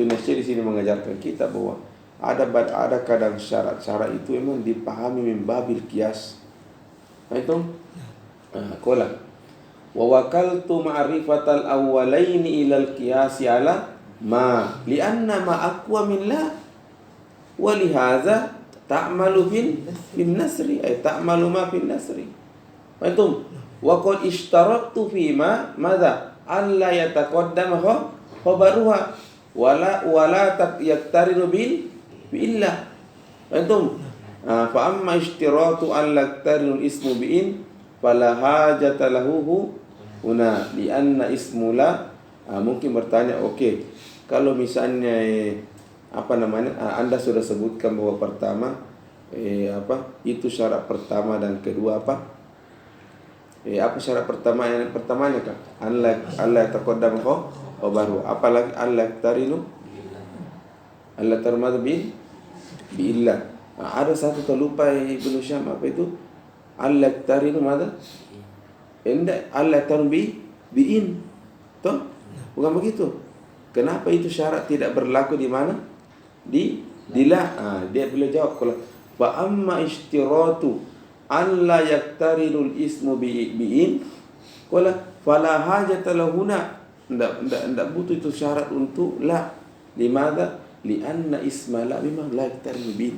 Nasir di sini mengajarkan kita bahwa ada kadang syarat-syarat itu memang dipahami min babil qiyas. Antum. Qala wa wakaltu ma'rifatal awwalaini ilal qiyas ala ma lianna ma aqwa min la wa lihaza ta'malu fil nasri ta'malu ma fil nasri. Antum wa qad ishtarattu fi ma madza alla yataqaddama khabaruha wala yaktarinu bil illa. Antum fa amma ishtiratu an yaktarinu ismu bi'in fala hajata lahu huna lianna ismu la. Mungkin bertanya, okey, kalau misalnya Anda sudah sebutkan bahwa pertama itu syarat pertama dan kedua apa? Apa syarat pertama? Yang pertamanya kan Allah taqaddam khabaru. Apalagi Allah tarinu Allah tarmad bi illa. Ada satu terlupa Ibnu Syam, apa itu? Allah tarinu mana? Indah Allah tarinu bi'in. Toh? Bukan begitu. Kenapa itu syarat tidak berlaku di mana? Di la. Dia boleh jawab kalau fa amma ishtiratu an la yaktarinul ismu bi'in qala fala hajata lahuna. Enggak butuh itu syarat untuk la. Limadha? Lianna isma la memang la yaktarinu bi'in.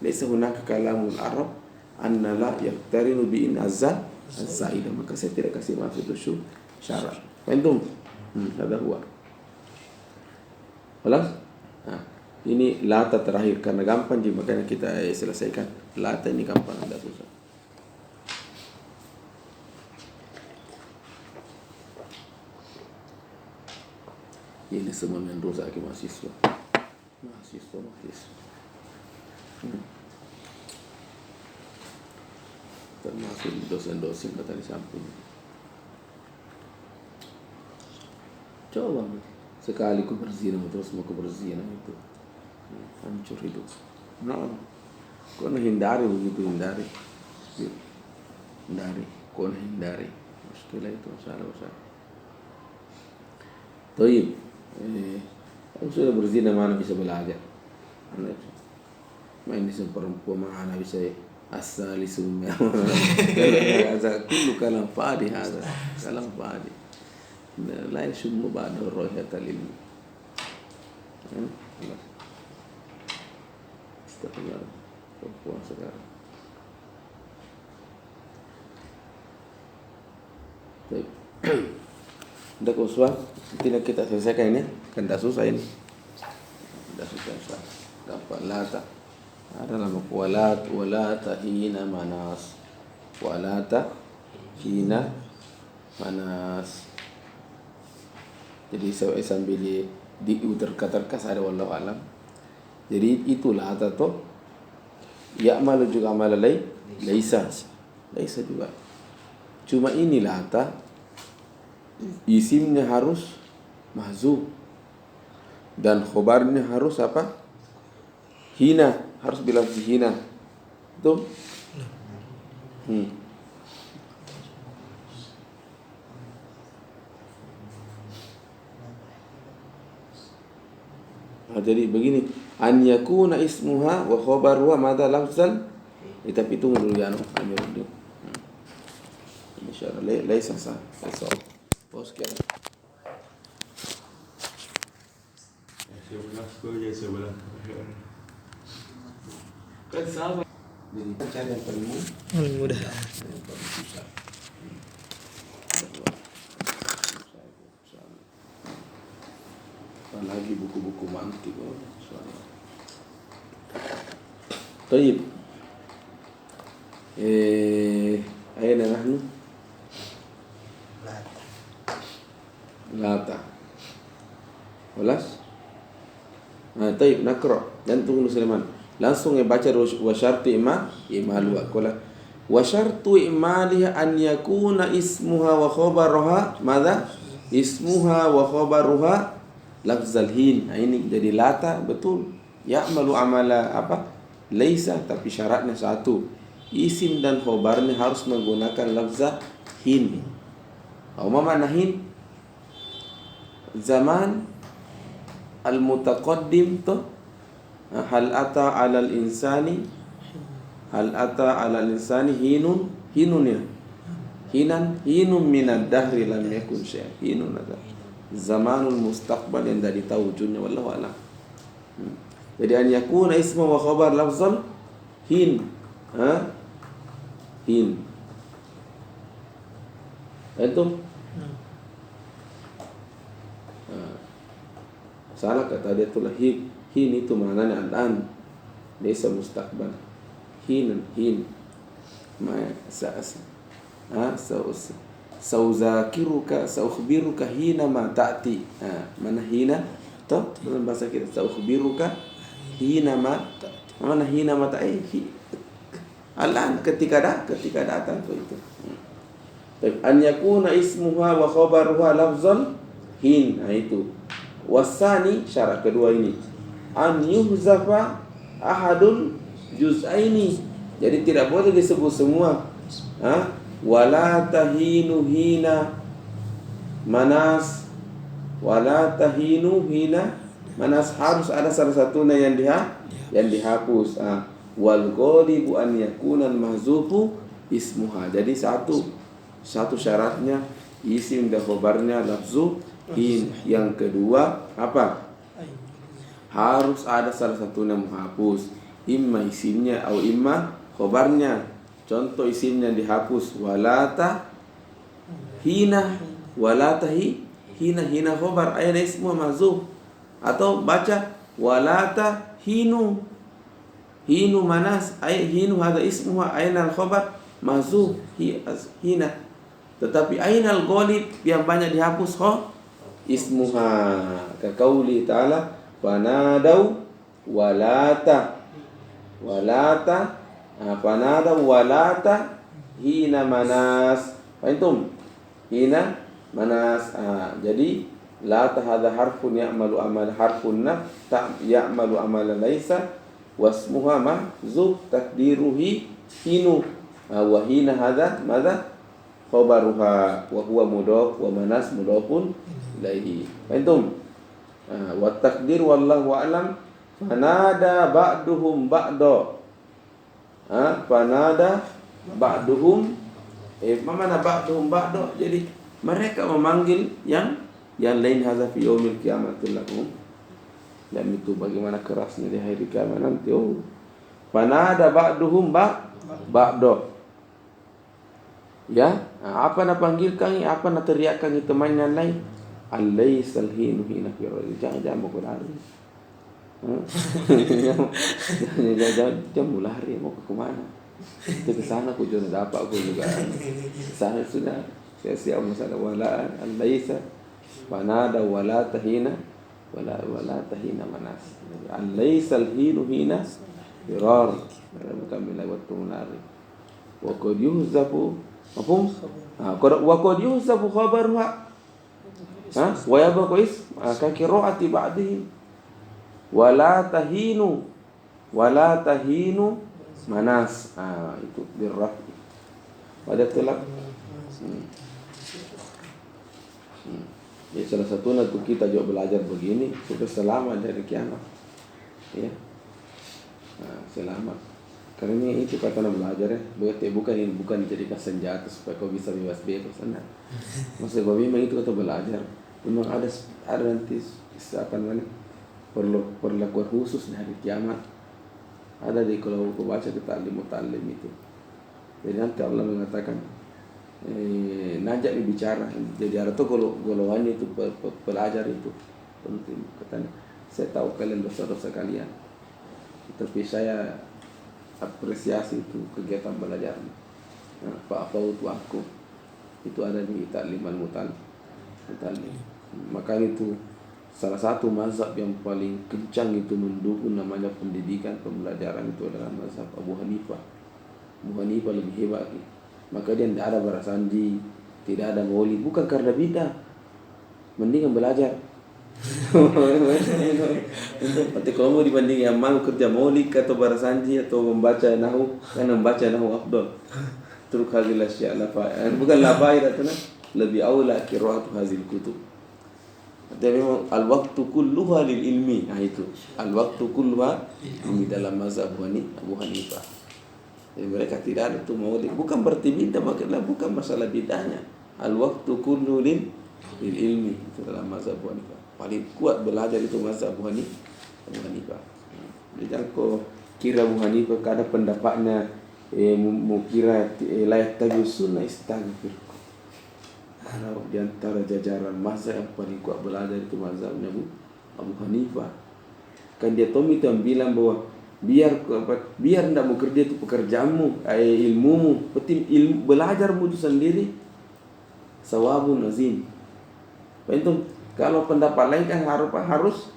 Laisa hunaka kalamul arab anna la yaktarinu bi'in az-zaidah. Maka saya tidak kasih maksud itu syarat. Antum? Ada huwa. Halas? Ini lata terakhir karena gampang je, makanya kita selesaikan. Lata ini gampang, tidak susah. Ini semua mendosa ke mahasiswa. Termasuk dosen-dosen kata di samping. Coba sekali ku berzina terus mau ku berzina itu hancur hidup. Kau hindari begitu, hindari. Kau hindari. Muskilah itu masalah. Toib, aku sudah berzina mana bisa belajar? Main di perempuan mana bisa asal semua. Kullu kalam fadi hada, kalam fadi. La yashmu ba'da ar-rayhata lil. Astagfirullah. Perempuan sekarang. Baik. Ada kesulitan, tidak kita selesaikan ini, kan dah susah ini. Dah susah. Dapat lata. Ada nama walata hina manas. Walata hina manas. Jadi saya sambil diuter-katerkas ada wallahu alam. Jadi itulah atau ya'malu juga amal laisa juga. Cuma inilah ata isimnya harus mahzuf dan khobarnya harus apa? Hina, harus bilang si hina. Betul? Jadi begini, an yakuna ismuha wa khabaruha madza lafzan. Tapi tunggu dulu ya, ambil dulu. Insyaallah laisa sah. Bos kan. Sebelah. Kan sama. Jadi cari yang paling mudah. Lagi buku-buku mantik. Taib. Aina nahnu? Lata. Walas? Taib, nakra. Dan tunggu Sulaiman. Langsung baca wa syartu imalu akola. Wa syartu imaliha an yakuna ismuha wa khabaruha madza? Ismuha wa khabaruha lafzal hin. Ini jadi lata betul. Ya'malu amala apa? Laisa, tapi syaratnya satu. Isim dan khobarnya harus menggunakan lafzah hin. Apa makna hin? Zaman al-mutaqaddim tu hal ata 'alal insani hinun ya. Hinun minad dahri lam yakun syai'. Hinun ada. Zamanul mustaqbal yang dari tahu wujudnya wallahu a'lam. Jadi an yakuna ismu wa khabar lafzan hin. Hin. Itu salah kata dia tulah hin itu maknanya an desa mustaqbal. Hin ma sauzakiruka saukhbiruka hina ma ta'ti. Mana hina toh dalam bahasa kita saukhbiruka hina ma mana hina ma ta'ti alan ketika datang itu. An yakuna ismuha wa khabaruha lafzan hin. Itu wasani syarat kedua ini an yuhzafa ahadul juz'aini. Jadi tidak boleh disebut semua. Wala tahinu hina manas. Wala tahinu hina manas, harus ada salah satunya yang dihapus. Wal ghalibu an yakuna mahzufu ismuha. Jadi satu syaratnya isim dan khabarnya lafzu hin. Yang kedua apa? Harus ada salah satunya menghapus, imma isimnya atau imma khabarnya. Contoh isimnya dihapus walata hina hina khabar ayat ismu mahzuf, atau baca walata hinu manas ayat hinu hada ismu ainal khabar mahzuf hina. Tetapi ainal ghalib yang banyak dihapus ismuha ka qauli ta'ala fanadau walata fanadau walata hina manas. Fahimtum? Hina manas. Jadi lata hadha harfun ya'malu amal harfun naf ya'malu amalan laisa wasmuha mahzuf takdiruhi hinu. Wa hina hadha madza khabaruha wa huwa mudhaf wa manas mudhafun ilaihi. Fahimtum? Wa takdir wallahu a'lam fanada ba'duhum ba'da. Fanada ba'duhum mana ba'duhum ba'da. Jadi mereka memanggil yang lain hadza fi yaumil qiyamatil lakum. Dan itu bagaimana kerasnya di hari kiamat nanti. Fanada ba'duhum ba'da. Ya, apa nak panggilkan, apa nak teriakkan teman yang lain? Alaisal hinu hina firul. Jangan mau lari. Jangan mau lari, mau ke mana? Itu ke sana aku juga dapat aku juga. Ke sana sudah siap masalah wala alaisa fanada wala tahina wala tahina manas. Alaisal hinu hina firar. Bukan bila waktu lari. Wa qad yuhzafu mafhum? Wa qad yuhzafu khabaruha. Wa yabqa ka qiraati ba'dihim. Wala tahinu manas. Itu birrafi. Pada telak. Ya salah satunya tuh kita juga belajar begini supaya selamat dari kiamat. Ya. Selamat. Karena itu kata nak belajar ya, bukan dijadikan senjata supaya kau bisa bebas. Nah, maksud kau memang itu kata belajar. Memang ada nanti apa namanya perlakuan khusus di hari kiamat. Ada di kalau kau baca kita mutalim itu. Jadi nanti Allah mengatakan najak bicara. Jadi ada tuh kalau golongan itu pelajar itu penting katanya. Saya tahu kalian dosa-dosa kalian, tapi saya apresiasi itu kegiatan belajar. Apa itu aku itu ada di takliman mutalim. Maka itu salah satu mazhab yang paling kencang itu mendukung namanya pendidikan pembelajaran itu adalah mazhab Abu Hanifah. Abu Hanifah lebih hebat. Maka dia tidak ada barasanji, tidak ada maulid, bukan karena bidah. Mendingan belajar. Tapi kalau mau dibanding yang mau kerja maulid atau barasanji atau membaca nahu, kan membaca nahu afdal. Turuk hadhil asya' lafa'il. Bukan lafa'il atau lebih aula qira'atu hadhil kutub. Tapi memang al-waqtu kulluha lil ilmi. Itu. Al-waqtu kulluha di dalam mazhab Abu Hanifah. Jadi mereka tidak ada itu maulid. Bukan berarti bidah, makanya bukan masalah bidahnya. Al-waqtu kullu lil ilmi. Itu dalam mazhab Abu Hanifah. Paling kuat belajar itu mazhab Abu Hanifah. Jadi jangan kau kira Abu Hanifah kada pendapatnya mau kira layak tabi sunnah istaghfir. Kalau di antara jajaran mazhab yang paling kuat belajar itu mazhabnya Abu Hanifah. Kan dia Tommy itu yang bilang bahwa biar tidak mau kerja itu pekerjaanmu, ilmumu, penting ilmu belajarmu itu sendiri sawabun azim. Itu kalau pendapat lain kan harus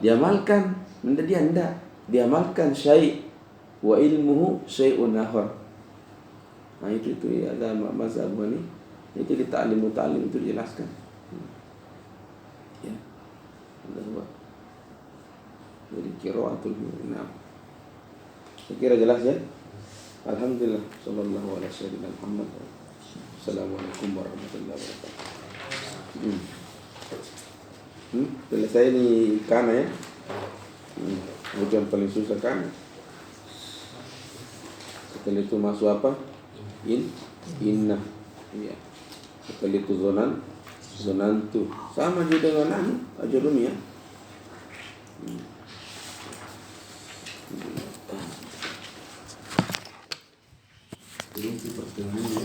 diamalkan. Nanti dia tidak diamalkan syai' wa ilmuhu syai'un akhar. Nah itu ya ada mazhab ini. Itu di ta'lim itu dijelaskan. Ya. Jadi qiraatul nah. Saya kira jelas ya. Alhamdulillah sallallahu alaihi wasallam. Assalamualaikum warahmatullahi wabarakatuh. Selesai ni kana ya. Ujian paling susah kana. Setelah itu masuk apa? Inna. Iya. Setelah itu zonantu. Sama juga dengan ajrumi ya. Ini seperti ini ya.